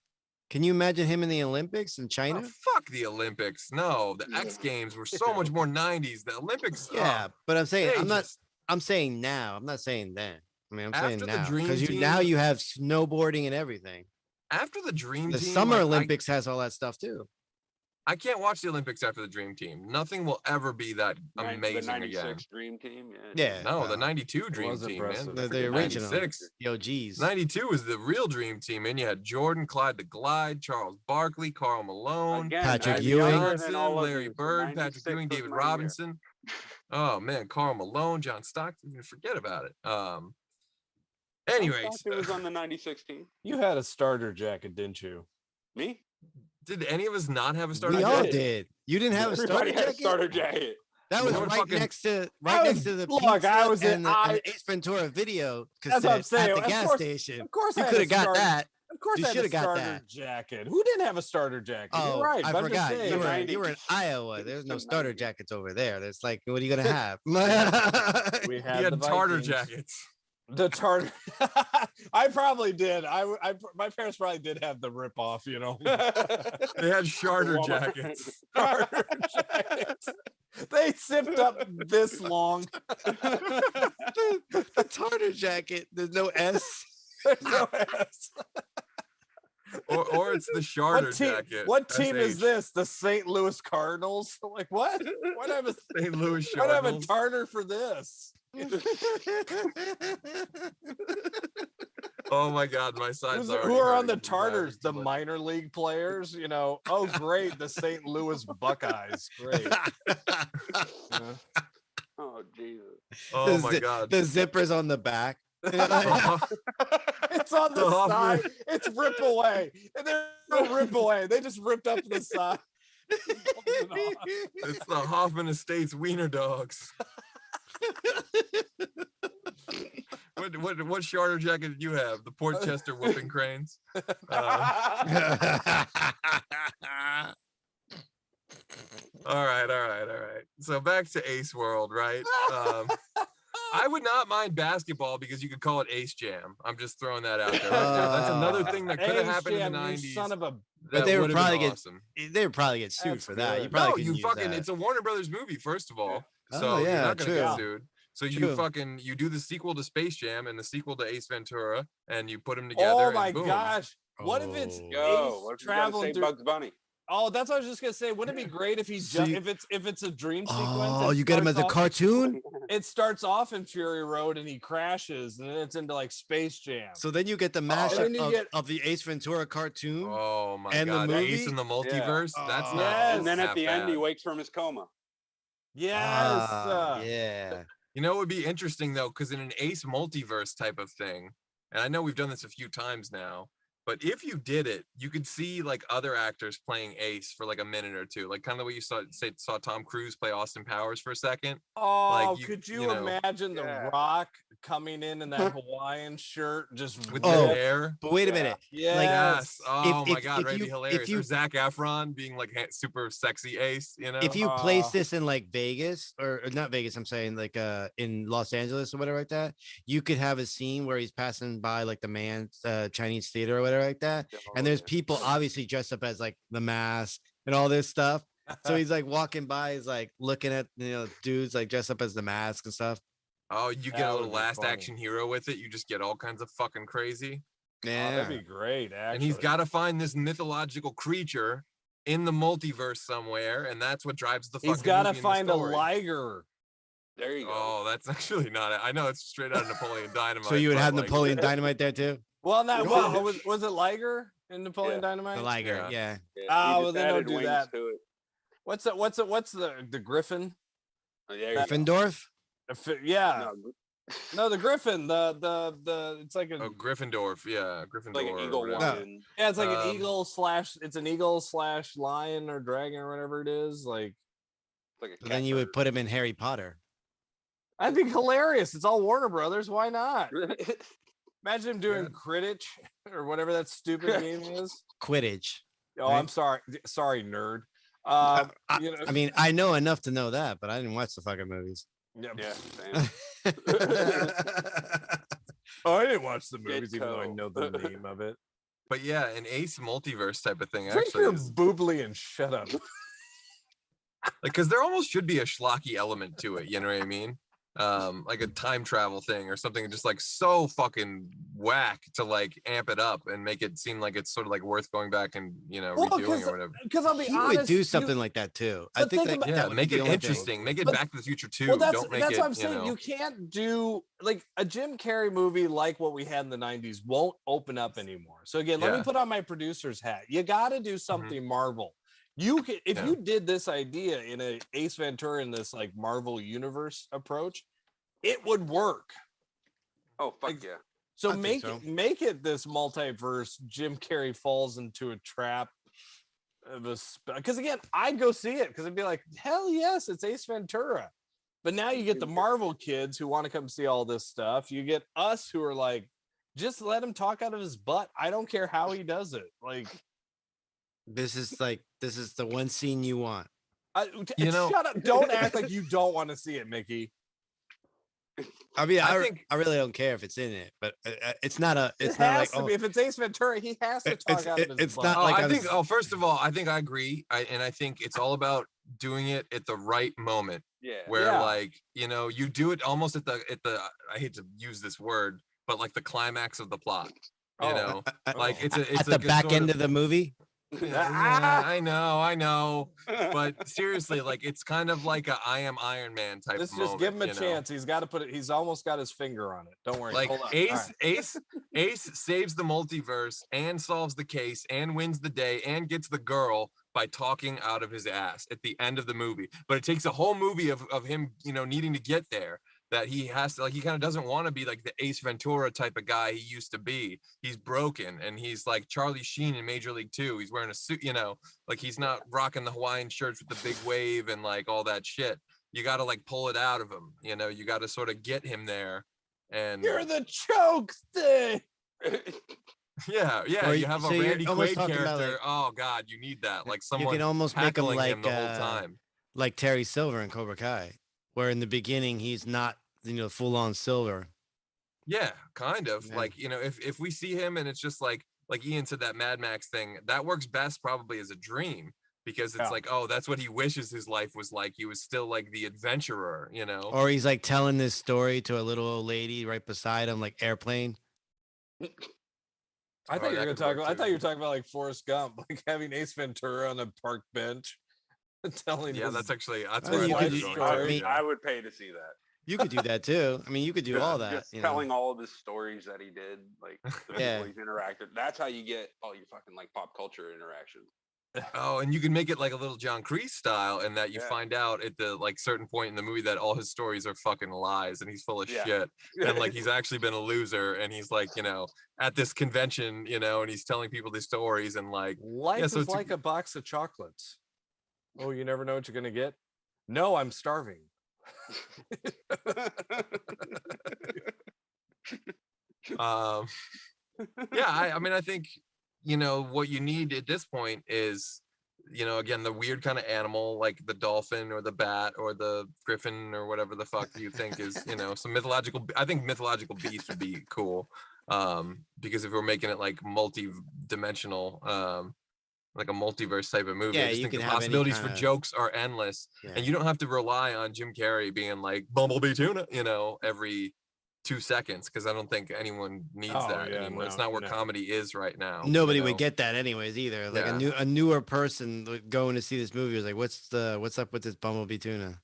Can you imagine him in the Olympics in China? Oh, fuck the Olympics. No, the X Games were so much more 90s. The Olympics. Yeah, but I'm saying just- I'm saying now. I'm not saying then. I mean, I'm saying After the now Dream because Team- now you have snowboarding and everything. After the Dream The Team, Summer like, Olympics has all that stuff too. I can't watch the Olympics after the Dream Team. Nothing will ever be that amazing the 96 again. Dream Team. Yeah. No, the 92 Dream was Team, impressive. man. The original. 96. Yo, geez. 92 was the real Dream Team, man. You had Jordan, Clyde the Glide, Charles Barkley, Carl Malone, Again, Patrick I'd be Ewing. younger Johnson, than all of Larry you, so Bird, 96 Patrick Ewing, was David my year. Robinson. Oh man, Carl Malone, John Stockton. Forget about it. Anyways, It was on the 96 team. You had a starter jacket, didn't you? Me? did any of us not have a starter We all jacket? did. You didn't have a starter Everybody had a jacket? starter jacket. That was No one right fucking- next to the Look, pizza I was in- and the Ace Ventura video That's what I'm saying. at the Of gas course- station. Of course, You I had could a have got starter- that. Of course, You I had a shoulda got starter that. jacket. Who didn't have a starter jacket? Oh, You're right. I but I'm just forgot. saying. You were 90s. in Iowa. There's no The starter 90s. jackets over there. There's like, what are you gonna have? We He had, had the tartar Vikings. jackets. The tartar. I probably did. My parents probably did have the rip off. They had charter Walmart. jackets. Tartar jackets. They zipped up this long. the tartar jacket. There's no S. There's no S. Or it's the charter What team, jacket. what team is SH. this? The St. Louis Cardinals? Like what? What have a St. Louis what have a Cardinals. tartar for this? Oh my God, my side's already Who are on the hurting. Tartars? The minor league players? Oh great, the St. Louis Buckeyes. Great. Oh Jesus. Oh The my zi- God. The zippers on the back. It's on the The Hoffman. side. It's rip away. And there's no rip away. They just ripped up the side. It's the Hoffman Estates Wiener Dogs. What charter jacket did you have? The Port Chester Whooping Cranes. All right. So back to Ace World, right? I would not mind basketball because you could call it Ace Jam. I'm just throwing that out there. Right now. That's another thing that could have Ace happened Jam, in the you 90s. son of a. But they would would've been probably get awesome. they would probably get sued That's for that. You good. probably No, couldn't you use fucking. that. It's a Warner Brothers movie, first of all. Oh, So you're yeah, not gonna true. get sued. So True. you do the sequel to Space Jam and the sequel to Ace Ventura, and you put them together. Oh and my boom. gosh. What if it's Oh. Yo, Ace what if you gotta traveling say through? Bugs Bunny? Oh, that's what I was just gonna say. Wouldn't it be great if he So you- if it's a dream sequence? Oh, it you get him as starts a off- cartoon? It starts off in Fury Road and he crashes, and then it's into like Space Jam. So then you get the then mashup you of, get- of the Ace Ventura cartoon. Oh my And the God, movie? Ace in the multiverse. Yeah. That's Oh. not. Yes. And then not at the end, he bad. wakes from his coma. Yes. Yeah. You know, it would be interesting though, because in an Ace multiverse type of thing, and I know we've done this a few times now, but if you did it, you could see like other actors playing Ace for like a minute or two, like kind of the way you saw Tom Cruise play Austin Powers for a second. Oh, Like could you you know, imagine The Rock coming in that Hawaiian shirt, just with Oh, the ripped? hair? But wait a minute. Like, Yes. Oh my if God, if right? It'd be you hilarious. Or Zac Efron being like super sexy Ace, you know? if you place this in like Vegas or not Vegas, I'm saying like in Los Angeles or whatever like that, you could have a scene where he's passing by like the man's Chinese theater or whatever like that, and there's people obviously dressed up as like the Mask and all this stuff. So he's like walking by, he's like looking at dudes like dressed up as the Mask and stuff. Oh, you get That a would little be Last funny. Action Hero with it. You just get all kinds of fucking crazy. Oh, Yeah, that'd be great, actually. And he's got to find this mythological creature in the multiverse somewhere, and that's what drives the fucking He's got to movie and the find a story. liger. There you go. Oh, that's actually not it. I know it's straight out of Napoleon Dynamite. so you would but, have like, Napoleon Dynamite there too. Well, not Yeah. well. Was it liger in Napoleon Yeah. Dynamite? The liger, Yeah. yeah. Yeah, Ah, he well, just then don't added do wings that. to it. What's the Griffin? Oh, there you go. Gryffindor. Yeah. No, No, the Griffin. The it's like a Oh, Gryffindor. Yeah, Gryffindor. like an or eagle whatever. lion. yeah, it's like an um, eagle slash. It's an eagle slash lion or dragon or whatever it is. Like Like a So then you would put him in Harry Potter. I think hilarious. It's all Warner Brothers. Why not? catbird. Imagine him doing Quidditch or whatever that stupid game is. Quidditch. Oh, Right. I'm sorry, nerd. I You know, mean, I know enough to know that, but I didn't watch the fucking movies. yeah. Yeah, same. Oh, I didn't watch the movies, even though I Ditto. know the name of it. But yeah, an Ace multiverse type of thing Drink actually your is boobly and shut up. like, because there almost should be a schlocky element to it. You know what I mean? Like a time travel thing or something just like so fucking whack to like amp it up and make it seem like it's sort of like worth going back and redoing or whatever. Because I'll be He honest, would do something like that too. I but think think that, about- that Yeah, would make be it the only thing. interesting. Make it But- Back to the Future too. well, that's Don't make that's it. what I'm saying. You know, You can't do like a Jim Carrey movie like what we had in the '90s won't open up anymore. So again, let me Yeah. put on my producer's hat. You got to do something Marvel. You can if Yeah. you did this idea in a Ace Ventura in this like Marvel universe approach, it would work. Oh fuck Like, yeah! So I think make so. it make it this multiverse. Jim Carrey falls into a trap of a because again, I'd go see it because I'd be like, hell yes, it's Ace Ventura. But now you get the Marvel kids who want to come see all this stuff. You get us who are like, just let him talk out of his butt. I don't care how he does it. Like, This is the one scene you want. You know- shut up. Don't act like you don't want to see it, Mickey. I mean, I I think- I really don't care if it's in it, but it's not a. It It's not has like to be. If it's Ace Ventura, he has to talk out of his it's butt. not Oh, like I I think. was- Oh, first of all, I think I agree, and I think it's all about doing it at the right moment, Yeah. where Yeah. like you do it almost at the. I hate to use this word, but like the climax of the plot. You Oh. know, at, like it's at the back end of the movie. Yeah, I know, but seriously, like it's kind of like a I Am Iron Man type. Let's just moment, give him a you know? chance. He's got to put it. He's almost got his finger on it. Don't worry. Like Hold on. Ace, All right. Ace saves the multiverse and solves the case and wins the day and gets the girl by talking out of his ass at the end of the movie. But it takes a whole movie of him, needing to get there. That he has to, like, he kind of doesn't want to be like the Ace Ventura type of guy he used to be. He's broken, and he's like Charlie Sheen in Major League 2. He's wearing a suit, like he's not rocking the Hawaiian shirts with the big wave and like all that shit. You got to like pull it out of him, you got to sort of get him there. And You're the choke thing. yeah, Or you have so a you're Randy almost Quaid talking character. about, like- Oh God, you need that. Like You someone can almost make him tackling like him the whole time. like Terry Silver in Cobra Kai, where in the beginning he's not full on Silver. Yeah, kind of. Yeah. Like, if we see him and it's just like Ian said, that Mad Max thing, that works best probably as a dream, because it's Yeah. like, oh, that's what he wishes his life was like. He was still like the adventurer, Or he's like telling this story to a little old lady right beside him, like Airplane. I Oh, thought you that were gonna could talk work about. I too. thought you were talking about like Forrest Gump, like having Ace Ventura on a park bench, telling. Yeah, his- that's Oh, where you his could mind's do- going I to, mean- yeah. I would pay to see that. You could do that too. I mean, you could do all that. Just telling all of his stories that he did, like the Yeah. people he's interacted. That's how you get all your fucking like pop culture interactions. Oh, and you can make it like a little John Kreese style, and that you find out at the like certain point in the movie that all his stories are fucking lies and he's full of shit. And like he's actually been a loser, and he's like, at this convention, and he's telling people these stories and like life is like a box of chocolates. Oh, you never know what you're gonna get. No, I'm starving. I mean, I think what you need at this point is again, the weird kind of animal like the dolphin or the bat or the griffin or whatever the fuck you think is some mythological. I think mythological beast would be cool, because if we're making it like multi-dimensional, like a multiverse type of movie, I just think the possibilities for jokes are endless, and you don't have to rely on Jim Carrey being like Bumblebee Tuna every 2 seconds, because I don't think anyone needs that anymore. It's not where comedy is right now. Nobody would get that anyways either. Like a newer person going to see this movie was like, what's up with this Bumblebee Tuna?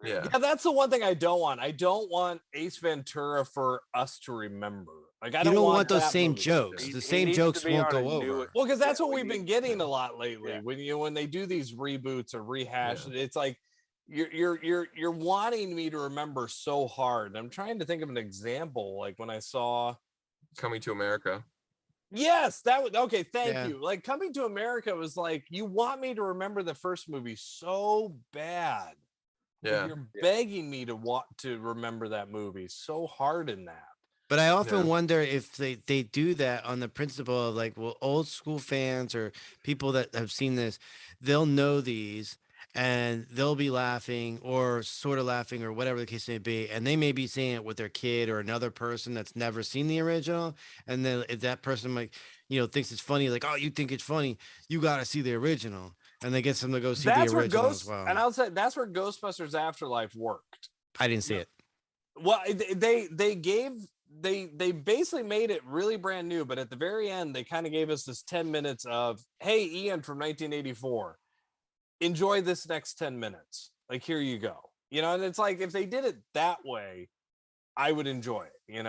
Yeah, that's the one thing I don't want. I don't want Ace Ventura for us to remember. Like, I don't want those same jokes. The same jokes won't go over. Well, because that's what we've been getting a lot lately. When they do these reboots or rehashes, it's like you're wanting me to remember so hard. I'm trying to think of an example, like when I saw Coming to America. Yes, that was okay. Thank you. Like Coming to America was like, you want me to remember the first movie so bad. Yeah, you're begging me to want to remember that movie so hard in that. But I often wonder if they do that on the principle of like, well, old school fans or people that have seen this, they'll know these and they'll be laughing or sort of laughing or whatever the case may be. And they may be seeing it with their kid or another person that's never seen the original. And then if that person like, thinks it's funny, like, oh, you think it's funny, you got to see the original. And they get them to go see the original as well. And I'll say that's where Ghostbusters Afterlife worked. I didn't see it. Well, they basically made it really brand new, but at the very end, they kind of gave us this 10 minutes of, hey, Ian from 1984, enjoy this next 10 minutes. Like, here you go. And it's like, if they did it that way, I would enjoy it. I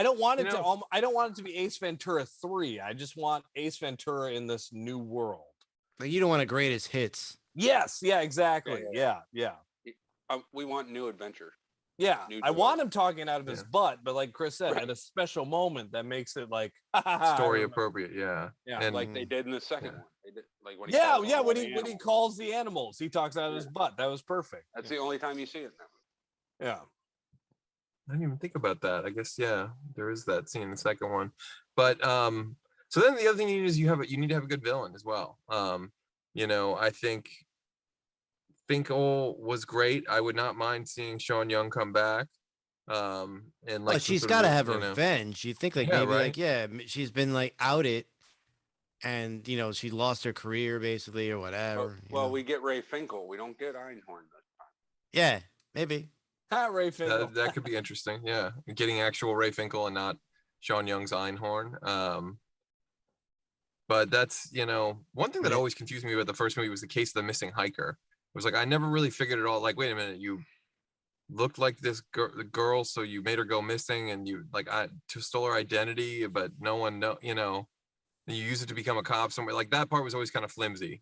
don't want it I don't want it to be Ace Ventura 3. I just want Ace Ventura in this new world. Like, you don't want a greatest hits. Yes. Yeah, exactly. Yeah. We want new adventure. Yeah, I want him talking out of his butt, but like Chris said, at a special moment that makes it like story appropriate. Yeah, and like they did in the second one. They did like when he calls the animals, he talks out of his butt. That was perfect. That's the only time you see it now. Yeah, I didn't even think about that. I guess there is that scene in the second one, but so then the other thing you need is you need to have a good villain as well. I think Finkel was great. I would not mind seeing Sean Young come back. And like she's got to have revenge. You think she's been like outed, and she lost her career basically or whatever. Well, we get Ray Finkel. We don't get Einhorn this time. Yeah, maybe. Ray Finkel. That could be interesting. Yeah, getting actual Ray Finkel and not Sean Young's Einhorn. But that's one thing that always confused me about the first movie was the case of the missing hiker. It was like, I never really figured it all. Like, wait a minute, you looked like this girl, so you made her go missing, and you stole her identity, but no one and you use it to become a cop somewhere. Like that part was always kind of flimsy,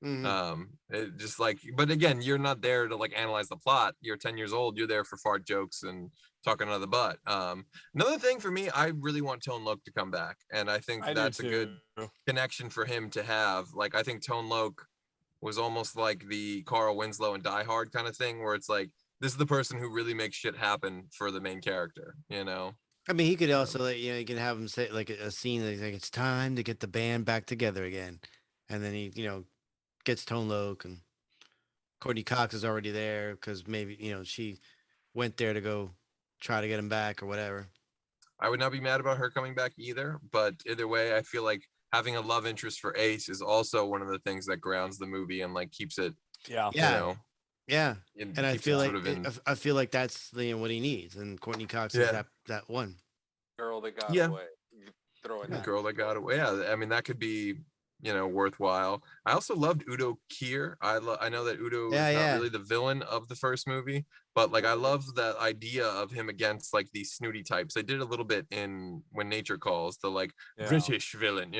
Mm-hmm. It just like, but again, you're not there to like analyze the plot. You're 10 years old. You're there for fart jokes and talking out of the butt. Another thing for me, I really want Tone Loc to come back, and I think that's a good connection for him to have. Like, I think Tone Loc was almost like the Carl Winslow and Die Hard kind of thing, where it's like, this is the person who really makes shit happen for the main character, I mean, he could also, you can have him say like a scene like it's time to get the band back together again. And then he, gets Tone Loc, and Courtney Cox is already there because maybe, she went there to go try to get him back or whatever. I would not be mad about her coming back either, but either way, I feel like having a love interest for Ace is also one of the things that grounds the movie and like keeps it, and I feel like I feel like that's what he needs, and Courtney Cox is that one girl that got away. Throw it. Girl that got away. Yeah, I mean that could be worthwhile. I also loved Udo Kier. I know that Udo is not really the villain of the first movie, but like I love the idea of him against like these snooty types. They did a little bit in When Nature Calls, the like British villain,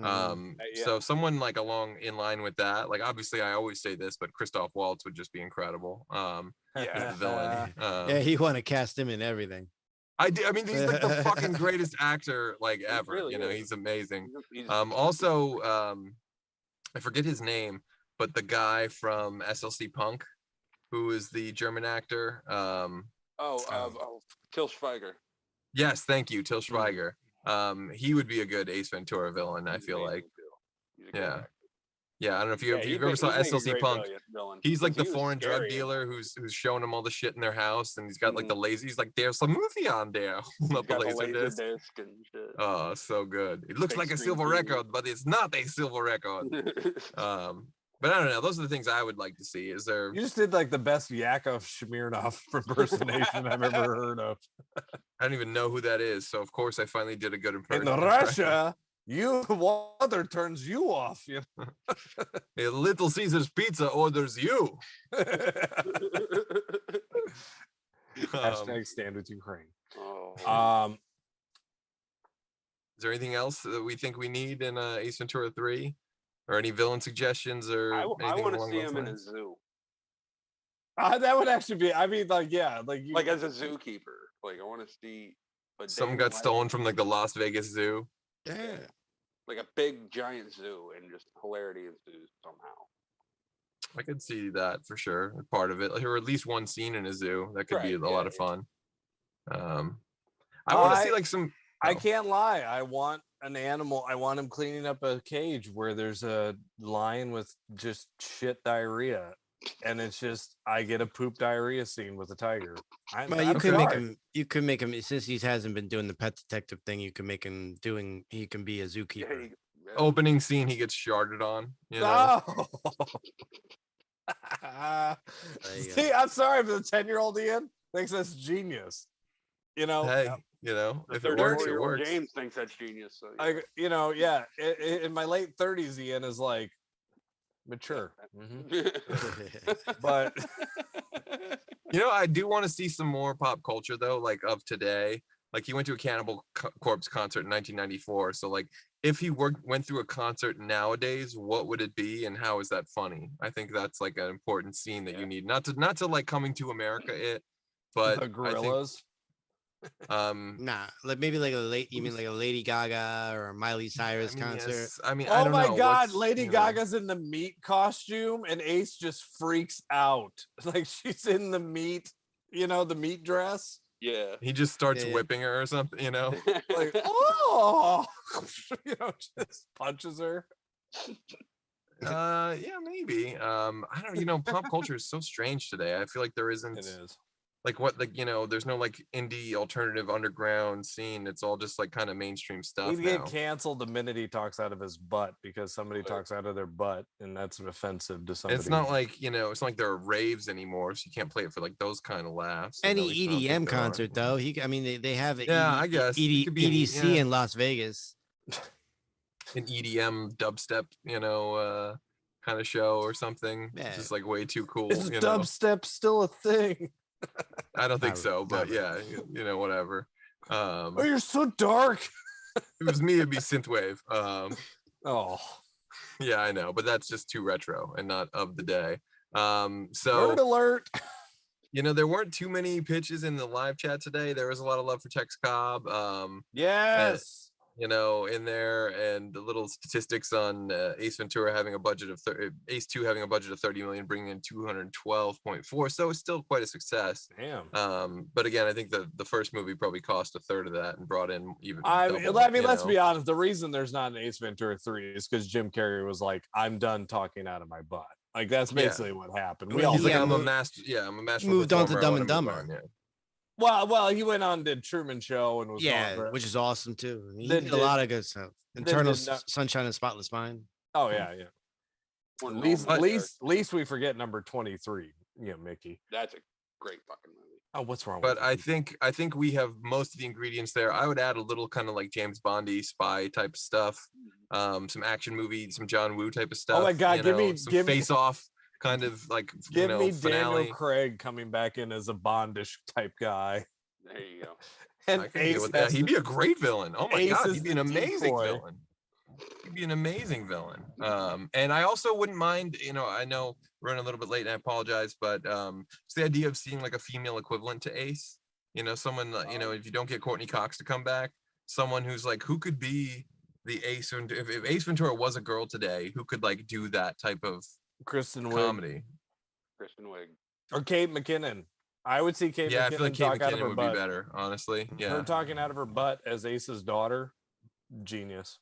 So someone like along in line with that, like obviously I always say this, but Christoph Waltz would just be incredible. As the villain. He want to cast him in everything. I mean, he's like the fucking greatest actor like ever. Really he's amazing. Also, I forget his name, but the guy from SLC Punk, who is the German actor. Till Schweiger. Yes, thank you, Till Schweiger. He would be a good Ace Ventura villain, I feel like. Yeah, I don't know if you ever saw SLC Punk. He's like the foreign drug dealer who's showing him all the shit in their house, and he's got like the laser. He's like, there's some movie on there. Not the laser disc and shit. Oh, so good. It looks like a silver record, but it's not a silver record. But I don't know. Those are the things I would like to see. Is there? You just did like the best Yakov Smirnoff impersonation I've ever heard of. I don't even know who that is. So of course I finally did a good impression. In Russia, water turns you off. You know? A Little Caesar's Pizza orders you. Hashtag stand with Ukraine. Is there anything else that we think we need in Ace Ventura 3? Or any villain suggestions or I anything want to along see those him in lines? a zoo. That would actually be, I mean, like, yeah, like as a zookeeper. Like I want to see some got stolen from like the Las Vegas Zoo. Yeah. Like a big giant zoo, and just hilarity ensues somehow. I could see that for sure. Part of it, or at least one scene in a zoo. That could be a lot of fun. I want to see like some. I can't lie. I want an animal. I want him cleaning up a cage where there's a lion with just shit diarrhea, and it's just I get a poop diarrhea scene with a tiger. You could make him since he hasn't been doing the pet detective thing. You can make him he can be a zookeeper. Opening scene, he gets sharded on. You know? See, I'm sorry for the 10-year-old Ian thinks that's genius. You know, hey, if it works, it works. James thinks that's genius. So, in my late 30s, Ian is like mature. But I do want to see some more pop culture though, like of today. Like he went to a Cannibal Corpse concert in 1994. So like, if he went through a concert nowadays, what would it be, and how is that funny? I think that's like an important scene that you need. Not to like Coming to America, but the Gorillas. Like maybe like you mean like a Lady Gaga or a Miley Cyrus concert? Yes. I mean, oh my God, Lady Gaga's in the meat costume, and Ace just freaks out. Like she's in the meat, the meat dress. Yeah, he just starts whipping her or something, like just punches her. Yeah, maybe. I don't. Pop culture is so strange today. I feel like there isn't. It is. Like there's no like indie alternative underground scene. It's all just like kind of mainstream stuff. He'd get canceled the minute he talks out of his butt because somebody talks out of their butt, and that's offensive to somebody. It's not like it's not like there are raves anymore, so you can't play it for like those kind of laughs. Any EDM concert though, they have it. Yeah, I guess EDC in Las Vegas. An EDM dubstep, kind of show or something. Yeah. It's just like way too cool. Is dubstep still a thing? I don't think so, but yeah, whatever. Oh, you're so dark. It was me, it'd be synthwave. Yeah, I know, but that's just too retro and not of the day. So Nerd alert. There weren't too many pitches in the live chat today. There was a lot of love for Tex Cobb. Yes. In there, and the little statistics on Ace Ventura having a budget of Ace 2 having a budget of 30 million, bringing in 212.4. So it's still quite a success. Damn. But again, I think the first movie probably cost a third of that and brought in even. Let's be honest. The reason there's not an Ace Ventura 3 is because Jim Carrey was like, "I'm done talking out of my butt." Like that's basically what happened. I'm a master. Yeah, I'm a master. Moved on to Dumb and Dumber. Well, he went on to Truman Show and was which is awesome too. He did a lot of good stuff. Eternal Sunshine and Spotless Mind. Oh yeah. At least we forget number 23. Mickey. That's a great fucking movie. Oh, what's wrong? But I think we have most of the ingredients there. I would add a little kind of like James Bondy spy type stuff, some action movie, some John Woo type of stuff. Oh my God, give me Face Off. Kind of like give me finale. Daniel Craig coming back in as a Bondish type guy. There you go. And Ace he'd be a great villain. Oh my God, he'd be an amazing villain. could be an amazing villain. And I also wouldn't mind, I know we're running a little bit late and I apologize, but it's the idea of seeing like a female equivalent to Ace. Someone, if you don't get Courtney Cox to come back, someone who's like, who could be the Ace? If Ace Ventura was a girl today, who could like do that type of comedy? Kristen Wiig. Or Kate McKinnon. I would see Kate McKinnon. I feel like Kate talk out of McKinnon her would butt. be better, honestly. Yeah. Her talking out of her butt as Ace's daughter, genius.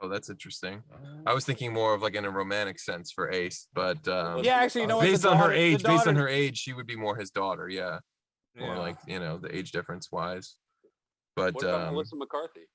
Oh, that's interesting. I was thinking more of like in a romantic sense for Ace, but yeah, actually, you know what? Based on her age, she would be more his daughter. Yeah. More like, the age difference wise. But what about Melissa McCarthy?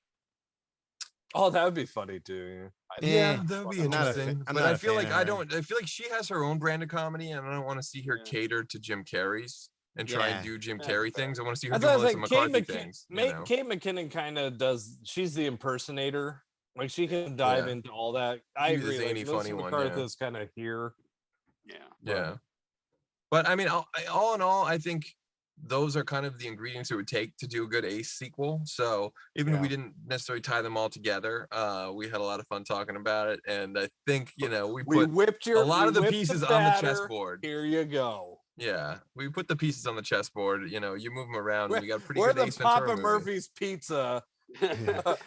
Oh, that would be funny too. Yeah, that would be interesting. But I feel like I feel like she has her own brand of comedy, and I don't want to see her cater to Jim Carrey's and try and do Jim Carrey things. I want to see her do Melissa McCarthy things. Kate McKinnon kind of does. She's the impersonator. Like she can dive into all that. I agree. Like, funny one. McCarthy's kind of here. Yeah. But I mean, all in all, I think those are kind of the ingredients it would take to do a good Ace sequel. So even if we didn't necessarily tie them all together, we had a lot of fun talking about it. And I think, we put a lot of the pieces on the chessboard. Here you go. Yeah, we put the pieces on the chessboard. You move them around. We got a pretty good Ace Ventura Papa Murphy's pizza.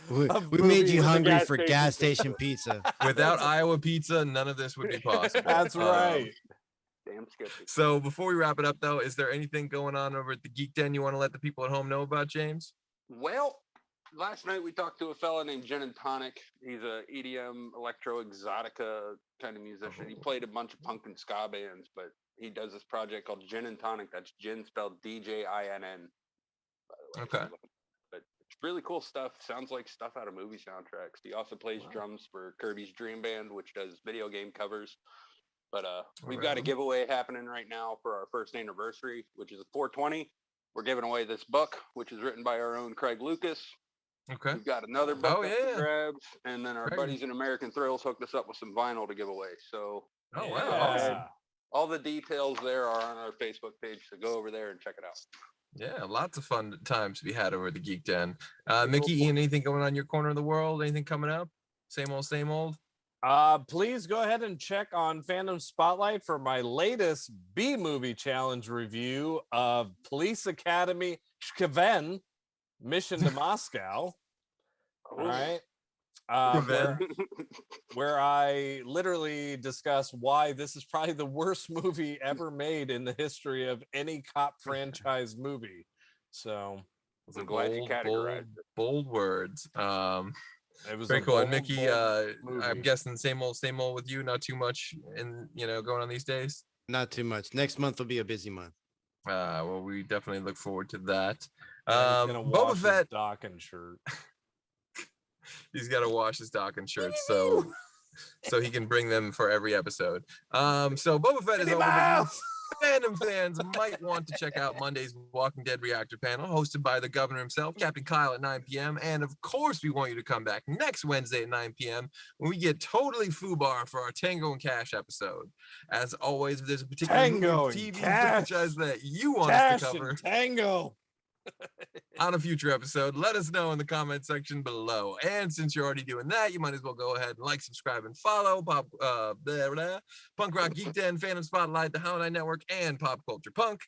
we made you hungry for gas station pizza. Without Iowa pizza, none of this would be possible. That's right. Damn sketchy. So before we wrap it up, though, is there anything going on over at the Geek Den you want to let the people at home know about, James? Well, last night we talked to a fella named Gin and Tonic. He's a EDM, electro, exotica kind of musician. He played a bunch of punk and ska bands, but he does this project called Gin and Tonic. That's Gin spelled DJINN. Okay. But it's really cool stuff. Sounds like stuff out of movie soundtracks. He also plays drums for Kirby's Dream Band, which does video game covers. But we've got a giveaway happening right now for our first anniversary, which is a 420. We're giving away this book, which is written by our own Craig Lucas. Okay. We've got another book for grabs, and then our buddies in American Thrills hooked us up with some vinyl to give away. So, awesome. All the details there are on our Facebook page, so go over there and check it out. Yeah, lots of fun times to be had over at the Geek Den. Mickey, Ian, anything going on in your corner of the world? Anything coming up? Same old, same old? Please go ahead and check on Fandom Spotlight for my latest B-movie challenge review of Police Academy Shkaven, Mission to Moscow. All right. Where I literally discuss why this is probably the worst movie ever made in the history of any cop franchise movie. So I'm glad you categorized it. Bold words. It was very cool. And Mickey, I'm guessing same old with you. Not too much in going on these days. Not too much. Next month will be a busy month. Well, we definitely look forward to that. Boba Fett docking shirt. He's got to wash his docking shirts so he can bring them for every episode. So Boba Fett is over. Fandom fans might want to check out Monday's Walking Dead Reactor panel, hosted by the governor himself, Captain Kyle, at 9 p.m. And of course, we want you to come back next Wednesday at 9 p.m. when we get totally FUBAR for our Tango and Cash episode. As always, if there's a particular TV franchise that you want us to cover, Tango on a future episode, let us know in the comment section below. And since you're already doing that, you might as well go ahead and like, subscribe, and follow Punk Rock Geek Den, Fandom Spotlight, the Holiday Network, and Pop Culture Punk.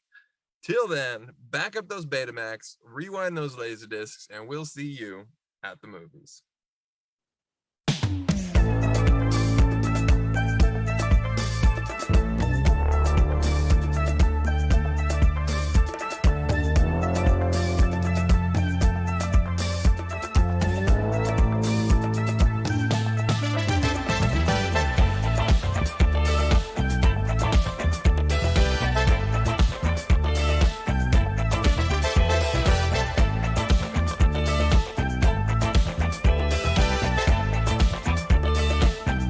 Till then, back up those Betamax, rewind those Laserdiscs, and we'll see you at the movies.